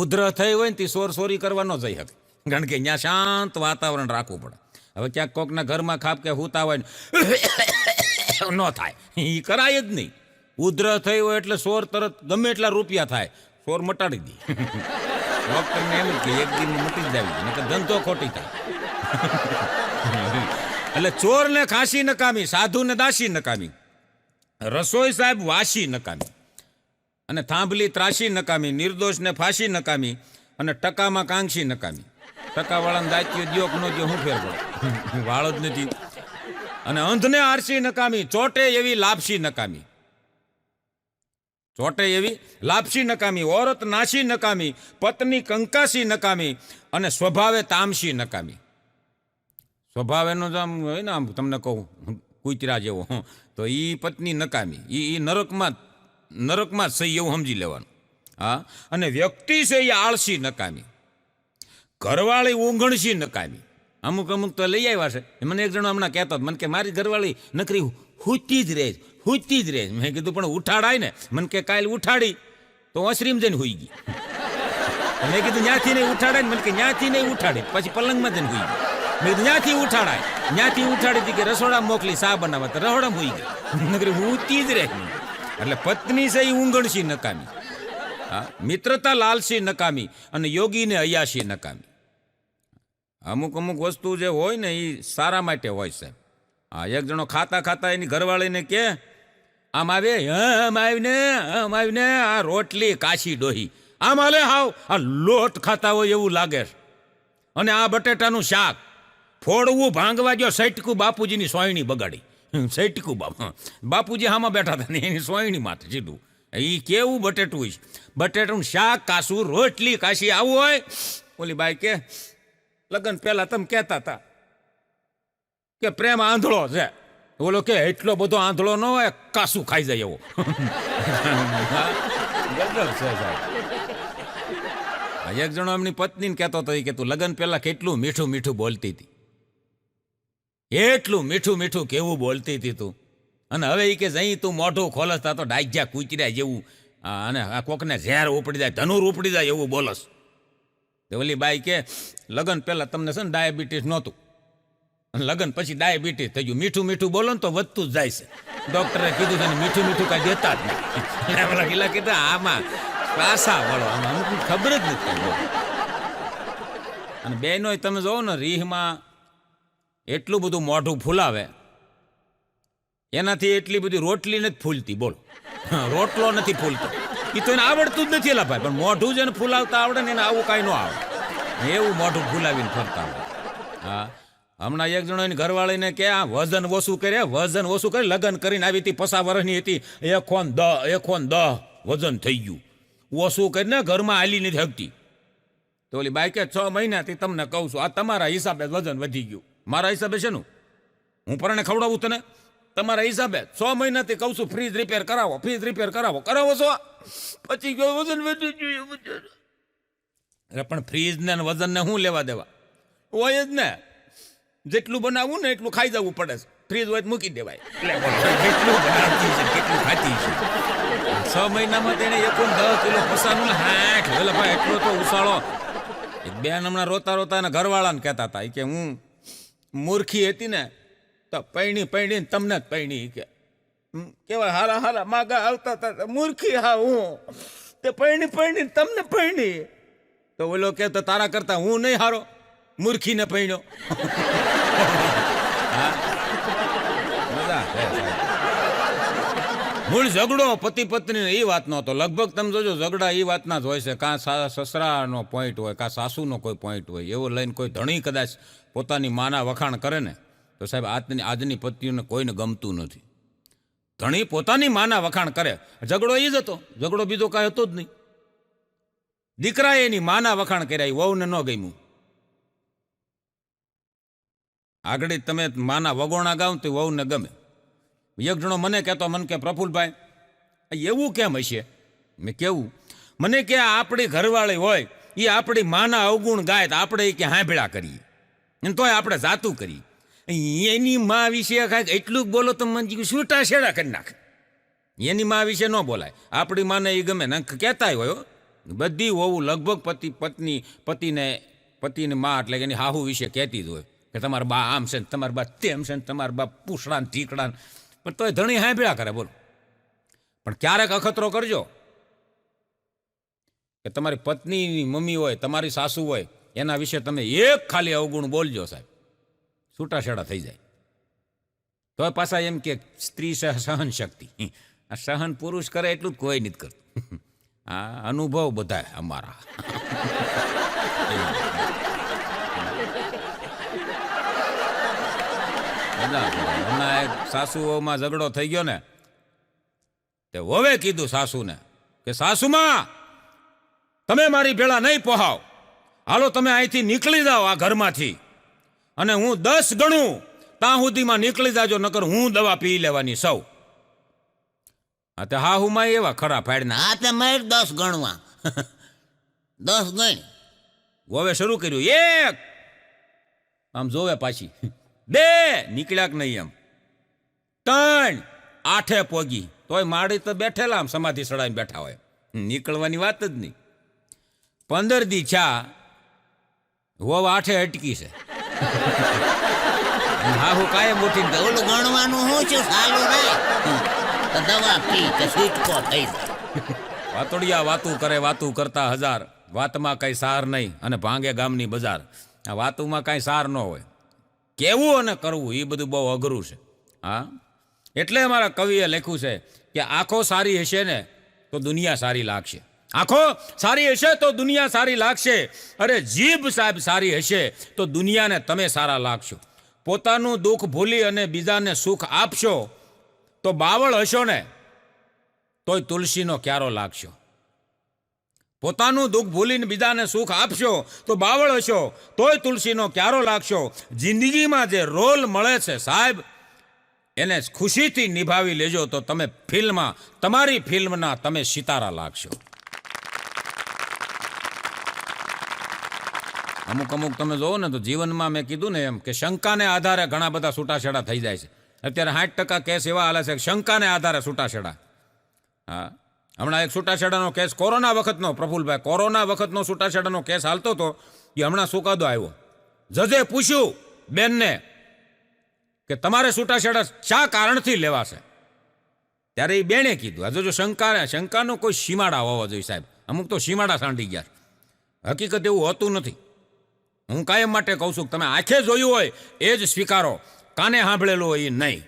ઉધ્ર થઈ હોય ને તે સોરી કરવા ન જઈ શકે, કારણ કે ત્યાં શાંત વાતાવરણ રાખવું પડે. હવે ક્યાંક કોકના ઘરમાં ખાપ કે હુતા હોય ન થાય, એ કરાય જ નહીં. ઉધ્ર થઈ હોય એટલે સોર તરત ગમે એટલા રૂપિયા થાય, સોર મટાડી દે. ડોક્ટરને એમ જ કે એક દિન મટી જ જાય, ધંધો ખોટી થાય. એટલે ચોર ને ખાંસી નકામી, સાધુ ને દાસી નકામી, રસોઈ સાહેબ વાસી નકામી, અને થાંભલી ત્રાસી નકામી, નિર્દોષ ને ફાંસી નકામી, અને ટકામાં કાંક્ષી નકામી. ટકાવાળાને દાંતીઓ દ્યો કે ન દ્યો શું ફેર પડે, વાળ જ નથી. અને અંધને આરસી નકામી, ચોટે એવી લાપસી નકામી, ચોટે એવી લાપસી નકામી, ઓરત નાસી નકામી, પત્ની કંકાસી નકામી, અને સ્વભાવે તામસી નકામી. સ્વભાવ એનો જ આમ હોય ને, આમ તમને કહું કૂતરા જેવો, તો એ પત્ની નકામી, એ નરકમાં જ સહી એવું સમજી લેવાનું. હા, અને વ્યક્તિ છે એ આળસી નકામી, ઘરવાળી ઊંઘણસી નકામી. અમુક તો લઈ આવ્યા છે. મને એક જણો હમણાં કહેતો મને કે મારી ઘરવાળી નકરી હુતી જ રહે. મેં કીધું પણ ઉઠાડાય ને. મને કે કાલ ઉઠાડી તો ઓસરીમ જઈને હુઈ ગઈ. મેં કીધું ન્યાથી નહીં ઉઠાડાય ને. મને કે ન્યાથી નહીં ઉઠાડી, પછી પલંગમાં જઈને હુઈ ગઈ. મેં કીધું ન્યાથી ઉઠાડાય, ન્યાથી ઉઠાડી હતી કે રસોડા મોકલી સા બનાવવા, તો રસોડામાં હુઈ ગઈ. નકરી હુતી જ રહે. એટલે પત્ની છે એ ઊંઘણસી નકામી, હા, મિત્રતા લાલસી નકામી, અને યોગીને અયાસી નકામી. અમુક વસ્તુ જે હોય ને એ સારા માટે હોય સાહેબ. હા, એક જણો ખાતા એની ઘરવાળીને કે આમ આવીને આ રોટલી કાશી ડોહી આમ હાલે, હાવ આ લોટ ખાતા હોય એવું લાગે. અને આ બટેટાનું શાક ફોડવું ભાંગવા ગયો, સૈટકું બાપુજીની સોયણી બગાડી. સૈટકું બાપુજી હામાં બેઠા હતા ને એની સોયણી માથે સીધું. એ કેવું બટેટું હોય, બટેટાનું શાક કાશું, રોટલી કાશી, આવું હોય. ઓલી બાઈ કે લગ્ન પહેલા તમે કહેતા હતા કે પ્રેમ આંધળો છે. ઓલો કે એટલો બધો આંધળો ન હોય, કાસું ખાઈ જાય એવો. ગજબ છે સાહેબ. એક જણો એમની પત્નીને કહેતો હતો કે તું લગ્ન પહેલા કેટલું મીઠું મીઠું બોલતી હતી, એટલું મીઠું મીઠું કેવું બોલતી હતી તું, અને હવે એ કે જઈ તું મોઢું ખોલસતા તો ડાયજા કૂચર્યા જેવું, અને આ કોકને ઝેર ઉપડી જાય, ધનુર ઉપડી જાય એવું બોલસ. ઓલી બાઈ કે લગ્ન પહેલા તમને છે ને ડાયાબિટીસ નહોતું, અને લગ્ન પછી ડાયાબિટીસ થઈ ગયું. મીઠું મીઠું બોલો ને તો વધતું જ જાય છે. ડોક્ટરે કીધું છે ને મીઠું મીઠું કાંઈ દેતા જ નહીં. પેલા કીધું આમાં પાસા વળો, આમાં અમુક ખબર જ નથી. અને બેનો તમે જોવો ને રીહમાં એટલું બધું મોઢું ફૂલાવે, એનાથી એટલી બધી રોટલી નથી ફૂલતી. બોલો, રોટલો નથી ફૂલતો. એ તો એને આવડતું જ નથી. એલા ભાઈ, પણ મોઢું જેને ફૂલાવતા આવડે ને એને આવું કાંઈ ન આવડે. એવું મોઢું ફૂલાવીને ફરતા હોય. હા, હમણાં એક જણો એની ઘરવાળીને કે આ વજન ઓછું કરે, લગ્ન કરીને આવી હતી, 50 વર્ષની હતી, 1:10 વજન થઈ ગયું. ઓછું કરીને ઘરમાં હાલી નથી શકતી. તો ઓલી બાઈ કે 6 મહિનાથી તમને કહું છું, આ તમારા હિસાબે વજન વધી ગયું. મારા હિસાબે છે નું હું પરણે ખવડાવું તને? તમારા હિસાબે 6 મહિનાથી કહું છું ફ્રીજ રિપેર કરાવો છો, પછી ગયો વજન વધી ગયું. અરે પણ ફ્રીજ ને વજનને શું લેવા દેવા હોય જ ને. જેટલું બનાવવું ને એટલું ખાઈ જવું પડે. ફ્રીજ હોય તો મૂકી દેવાય. કેટલું બનાવતી છે, કેટલું ખાતી છે. 6 મહિનામાં તેને 10 કિલો પસાનું હાઠ. એટલે ભાઈ એટલો તો ઉછાળો. એક બેન હમણાં રોતા એના ઘરવાળાને કહેતા હતા કે હું મૂર્ખી હતી ને તો પૈણી તમને જ પૈણી. કે કેવા હારા માગા આવતા હતા, મૂર્ખી હા હું તે પૈણી તમને પૈણી. તો ઓલો કે તો તારા કરતા હું નહીં હારો, મૂર્ખીને પૈણ્યો. મૂળ ઝઘડો પતિ પત્ની એ વાત નો હતો. લગભગ તમે જોજો ઝઘડા એ વાતના જ હોય છે. કાં સસરાનો પોઈન્ટ હોય, કાં સાસુનો કોઈ પોઈન્ટ હોય. એવો લઈને કોઈ ધણી કદાચ પોતાની માના વખાણ કરે ને તો સાહેબ આજની પત્નીઓને કોઈને ગમતું નથી. ધણી પોતાની માના વખાણ કરે, ઝઘડો એ જ હતો. ઝઘડો બીજો કાંઈ હતો જ નહીં. દીકરાએ એની માના વખાણ કર્યા, વહુને ન ગમ્યું. આગળ તમે માના વગોણા ગાવ તો વહુને ગમે. એક જણો મને કહેતો, મને કે પ્રફુલભાઈ એવું કેમ હશે? મેં કેવું? મને કે આપણી ઘરવાળી હોય એ આપણી માના અવગુણ ગાય તો આપણે કે હાંભળા કરીએ, તોય આપણે જાતું કરીએ. એની મા વિશે કાંઈક એટલું જ બોલો તો મને છૂટા છેડા કરી નાખે. એની મા વિશે ન બોલાય. આપણી માને એ ગમે ને કહેતા હોય. બધી હોવું લગભગ પતિને મા એટલે કે એની હાહુ વિશે કહેતી જ હોય કે તમારા બા આમ છે ને તમારા બા તેમ છે ને તમારા બા પૂછડા ને ઠીકડા. પણ તોય ધણી હાંભળા કરે. બોલો, પણ ક્યારેક અખતરો કરજો કે તમારી પત્નીની મમ્મી હોય, તમારી સાસુ હોય, એના વિશે તમે એક ખાલી અવગુણ બોલજો સાહેબ, છૂટાછેડા થઈ જાય. તો પાછા એમ કે સ્ત્રી સહન શક્તિ. આ સહન પુરુષ કરે એટલું જ કોઈ નથી કરતું. આ અનુભવ બધા અમારા. હમણાં એક સાસુઓમાં ઝઘડો થઈ ગયો ને, તે વહુએ કીધું સાસુને કે સાસુમાં તમે મારી ભેળા નહીં પોહાવ, હાલો તમે અહીંથી નીકળી જાઓ આ ઘરમાંથી, અને હું 10 ગણું ત્યાં સુધીમાં નીકળી જાજો, નકર હું દવા પી લેવાની સૌ. હા તે હા હું માં એવા ખરા ફાડના. હા તે મેં 10 ગણવા 10 ગણ. હવે શરૂ કર્યું, 1 આમ જોવે પાછી, 2 નીકળ્યા કે નહીં, એમ 3 8 પોગી, તોય માડી તો બેઠેલા આમ સમાધિ સડાઈને બેઠા હોય, નીકળવાની વાત જ નહીં. 15 દી છા વહુ 8 અટકી છે. હા હું કાયમ ઉઠીને ઓલું ગણવાનું શું છે સાલું રે, તો દવા પી કે છૂટકો થઈ જાય. વાતોડિયા વાતું કરે, વાતું કરતા 1000, વાતમાં કઈ સાર નહીં, અને ભાંગે ગામની બજાર. આ વાતુમાં કાંઈ સાર ન હોય. કેવું અને કરવું એ બધું બહુ અઘરું છે. હા એટલે અમારા કવિએ લખ્યું છે કે આંખો સારી હશે ને તો દુનિયા સારી લાગશે. આંખો સારી હશે તો દુનિયા સારી લાગશે. અરે જીભ સાહેબ સારી હશે તો દુનિયાને તમે સારા લાગશો. પોતાનું દુઃખ ભૂલી અને બીજાને સુખ આપશો તો બાવળ હશો ને તોય તુલસીનો ક્યારો લાગશો. પોતાનું દુઃખ ભૂલીને બીજાને સુખ આપશો તો બાવળ હશો તોય તુલસીનો ક્યારો લાગશો. જિંદગીમાં જે રોલ મળે છે સાહેબ એને ખુશીથી નિભાવી લેજો તો તમે ફિલ્મમાં, તમારી ફિલ્મના તમે સિતારા લાગશો. અમુક તમે જોવો ને તો જીવનમાં મેં કીધું ને એમ કે શંકાને આધારે ઘણા બધા છૂટાછેડા થઈ જાય છે. અત્યારે 60% કેસ એવા હાલે છે કે શંકાને આધારે છૂટાછેડા. હા હમણાં એક છૂટાછેડાનો કેસ કોરોના વખતનો, પ્રફુલભાઈ, કોરોના વખતનો છૂટાછેડાનો કેસ હાલતો હતો. એ હમણાં ચુકાદો આવ્યો. જજે પૂછ્યું બેનને કે તમારે છૂટાછેડા શા કારણથી લેવાશે, ત્યારે એ બેને કીધું આજે જો શંકાનો કોઈ સીમાડા હોવો જોઈએ સાહેબ. અમુક તો સીમાડા સાંડી ગયા. હકીકત એવું હોતું નથી. હું કાયમ માટે કહું છું કે તમે આંખે જોયું હોય એ જ સ્વીકારો, કાને સાંભળેલું હોય એ નહીં.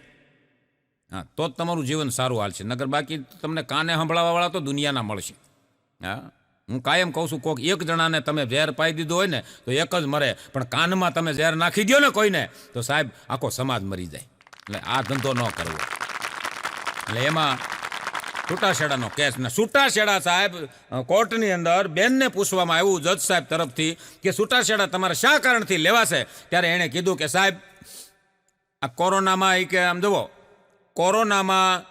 હા તો જ તમારું જીવન સારું હાલશે, નગર બાકી તમને કાને સાંભળવાવાળા તો દુનિયાના મળશે. હા હું કાયમ કહું છું, કોઈક એક જણાને તમે ઝેર પાઈ દીધું હોય ને તો એક જ મરે, પણ કાનમાં તમે ઝેર નાખી દો ને કોઈને તો સાહેબ આખો સમાજ મરી જાય. એટલે આ ધંધો ન કરવો. એટલે એમાં છૂટાછેડાનો કેસ ને છૂટાછેડા સાહેબ કોર્ટની અંદર બેનને પૂછવામાં આવ્યું જજ સાહેબ તરફથી કે છૂટાછેડા તમારે શા કારણથી લેવાશે, ત્યારે એણે કીધું કે સાહેબ આ કોરોનામાં એ કે આમ જુઓ, કોરોનામાં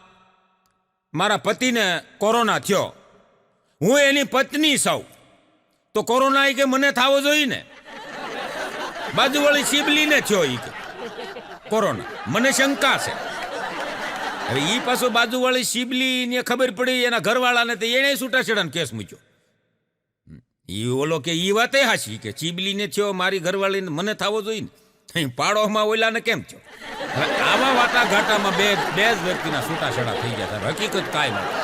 મારા પતિને કોરોના થયો, હું એની પત્ની સૌ, તો કોરોના એ કે મને થવો જોઈએ ને. બાજુવાળી શિબલીને થયો એ કે કોરોના, મને શંકા છે. હવે એ પાછો બાજુવાળી શિબલીને ખબર પડી એના ઘરવાળાને, તો એણે છૂટાછેડાનો કેસ મૂક્યો. એ ઓલો કે એ વાતે હાચી કે ચીબલીને થયો, મારી ઘરવાળીને મને થવો જોઈએ ને, પાડોમાં ઓલાને કેમ થયો. હવે આવા વાટાઘાટામાં બે જ વ્યક્તિના છૂટાછેડા થઈ ગયા. હકીકત કાંઈ નથી.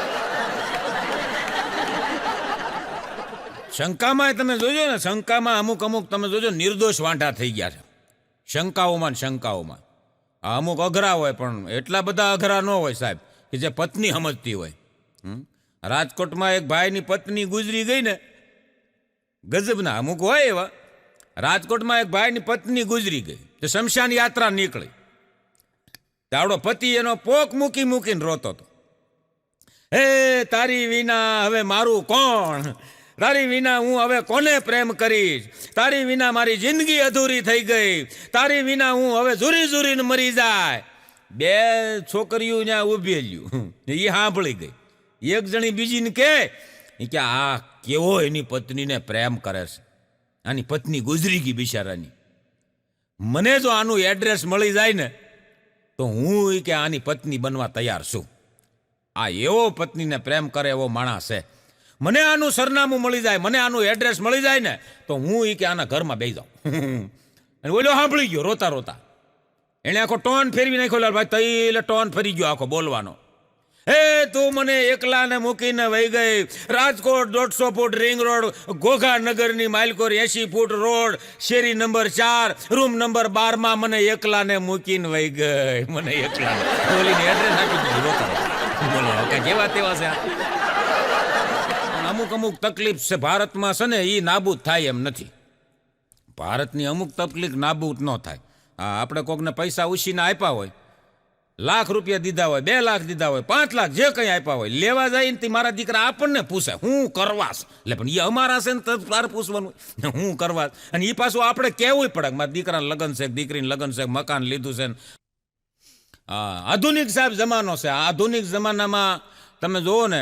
શંકામાં તમે જોજો ને, શંકામાં અમુક તમે જોજો નિર્દોષ વાંઢા થઈ ગયા છે શંકાઓમાં. અમુક અઘરા હોય પણ એટલા બધા અઘરા ન હોય સાહેબ કે જે પત્ની સમજતી હોય. રાજકોટમાં એક ભાઈની પત્ની ગુજરી ગઈ ને, ગજબના અમુક હોય એવા. રાજકોટમાં એક ભાઈની પત્ની ગુજરી ગઈ તો શમશાન યાત્રા નીકળી. તાવડો પતિ એનો પોક મૂકીને રોતો હતો. હે તારી વિના હવે મારું કોણ, તારી વિના હું હવે કોને પ્રેમ કરીશ, તારી વિના મારી જિંદગી અધૂરી થઈ ગઈ, તારી વિના હું હવે ઝૂરીને મરી જાય. 2 છોકરીઓ ત્યાં ઊભી લ્યું, એ સાંભળી ગઈ. એક જણી બીજીને કે આ કેવો એની પત્નીને પ્રેમ કરે છે, આની પત્ની ગુજરી ગઈ બિચારાની. મને જો આનું એડ્રેસ મળી જાય ને તો હું કે આની પત્ની બનવા તૈયાર છું. આ એવો પત્નીને પ્રેમ કરે એવો માણસ છે. મને આનું સરનામું મળી જાય, મને આનું એડ્રેસ મળી જાય ને તો હું કે આના ઘરમાં બેસી જાઉં. અને ઓલો સાંભળી ગયો રોતા. એણે આખો ટોન ફેરવી નાખ્યો. ભાઈ તૈલે ટોન ફરી ગયો આખો બોલવાનો. હે તું મને એકલાને મૂકીને વહી ગઈ. Rajkot 150 foot ring road, Ghogha નગરની માઇલકોર 80 ફૂટ રોડ, શેરી નંબર 4, રૂમ નંબર 12 માં મને એકલાને મૂકીને વહી ગઈ. મને એકલાને બોલીને એડ્રેસ આપી દીધું. બોલો કે જેવા તેવા છે. અમુક અમુક તકલીફ છે ભારતમાં છે ને, એ નાબૂદ થાય એમ નથી. ભારતની અમુક તકલીફ નાબૂદ ન થાય. હા, આપણે કોકને પૈસા ઉછીને આપ્યા હોય, લાખ રૂપિયા દીધા હોય, 2 લાખ દીધા હોય, 5 લાખ જે કંઈ આપ્યા હોય, લેવા જાય ને મારા દીકરા આપણને પૂછે હું કરવાસ. એટલે પણ એ અમારા છે ને તો તારે પૂછવાનું હું કરવાસ. અને એ પાછું આપણે કહેવું પડે મારા દીકરાને લગ્ન છે, દીકરીને લગ્ન છે, મકાન લીધું છે. હા, આધુનિક સાહેબ જમાનો છે. આધુનિક જમાનામાં તમે જુઓ ને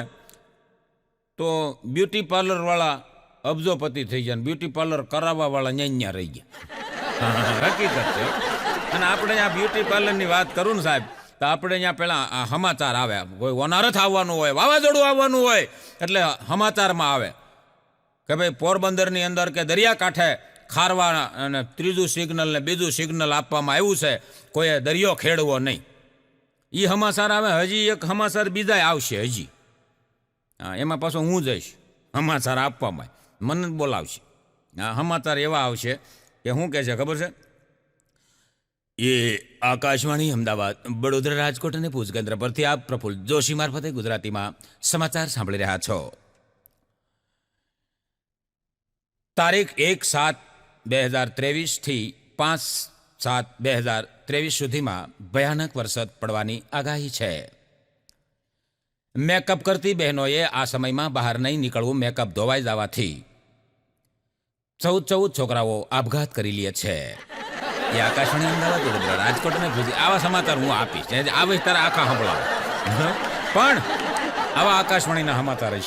તો બ્યુટી પાર્લર વાળા અબજોપતિ થઈ ગયા, બ્યુટી પાર્લર કરાવવા વાળા ન્યા રહી ગયા. હકીકત છે. અને આપણે અહીંયા બ્યુટી પાર્લરની વાત કરું ને સાહેબ, તો આપણે અહીંયા પેલા સમાચાર આવે, કોઈ વનારથ આવવાનું હોય, વાવાઝોડું આવવાનું હોય, એટલે સમાચારમાં આવે કે ભાઈ પોરબંદરની અંદર કે દરિયાકાંઠે ખારવા અને 3જું સિગ્નલ ને 2જું સિગ્નલ આપવામાં આવ્યું છે, કોઈએ દરિયો ખેડવો નહીં. એ સમાચાર આવે. હજી એક સમાચાર બીજા આવશે હજી. હા, એમાં પાછો હું જઈશ સમાચાર આપવામાં, મને જ બોલાવશે. હા, સમાચાર એવા આવશે કે શું કહે છે ખબર છે? એ આકાશવાણી અમદાવાદ, વડોદરા, રાજકોટ અને ભુજ કેન્દ્ર પરથી આપ પ્રફુલ્લ જોશી મારફતે ગુજરાતીમાં સમાચાર સાંભળી રહ્યા છો. તારીખ 1/7/2023 થી 5/7/2023 સુધીમાં ભયાનક વરસાદ પડવાની આગાહી છે. મેકઅપ કરતી બહેનોએ આ સમયમાં બહાર નહીં નીકળવું. મેકઅપ ધોવાઈ જવાથી 14 છોકરાઓ આપઘાત કરી લે છે. એ આકાશવાણી અમદાવાદ, વડોદરા, રાજકોટ અને ભુજ આવા સમાચાર હું આપીશ. આ વિસ્તાર આખા સંભળાવો, પણ આવા આકાશવાણીના સમાચાર છે.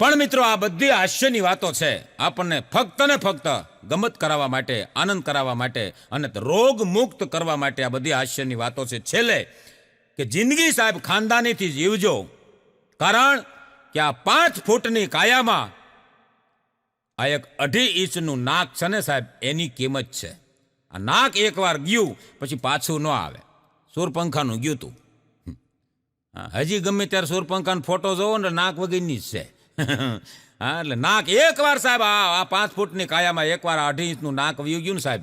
પણ મિત્રો, આ બધી હાસ્યની વાતો છે આપણને ફક્ત ને ફક્ત ગમત કરાવવા માટે, આનંદ કરાવવા માટે અને રોગ મુક્ત કરવા માટે આ બધી હાસ્યની વાતો છે. છેલ્લે કે જિંદગી સાહેબ ખાનદાનીથી જીવજો, કારણ કે આ 5 ફૂટની કાયામાં આ એક 2.5 ઇંચનું નાક છે ને સાહેબ, એની કિંમત છે. આ નાક એકવાર ગયું પછી પાછું ન આવે. સૂરપંખાનું ગયું તું. હજી ગમે ત્યારે સૂરપંખાનો ફોટો જોવો ને નાક વગરની જ છે. હા, એટલે નાક એકવાર સાહેબ આ 5 ફૂટની કાયામાં એકવાર 2.5 ઇંચનું નાક વયું ગયું ને સાહેબ,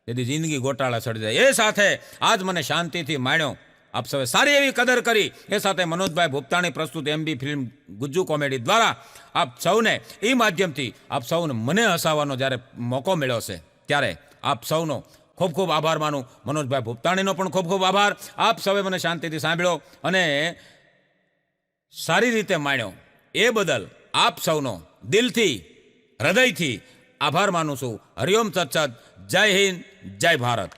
તેથી જિંદગી ગોટાળા ચડી જાય. એ સાથે આજ મને શાંતિથી માણ્યો. આપ સૌએ સારી એવી કદર કરી. એ સાથે મનોજભાઈ ભૂપતાણી પ્રસ્તુત MB ફિલ્મ ગુજ્જુ કોમેડી દ્વારા આપ સૌને એ માધ્યમથી આપ સૌને મને હસાવવાનો જ્યારે મોકો મળ્યો છે, ત્યારે આપ સૌનો ખૂબ ખૂબ આભાર માનું. મનોજભાઈ ભૂપતાણીનો પણ ખૂબ ખૂબ આભાર. આપ સૌએ મને શાંતિથી સાંભળ્યો અને સારી રીતે માણ્યો, એ બદલ આપ સૌનો દિલથી, હૃદયથી આભાર માનું છું. હરિઓમ સત્સદ. જય હિન્દ, જય ભારત.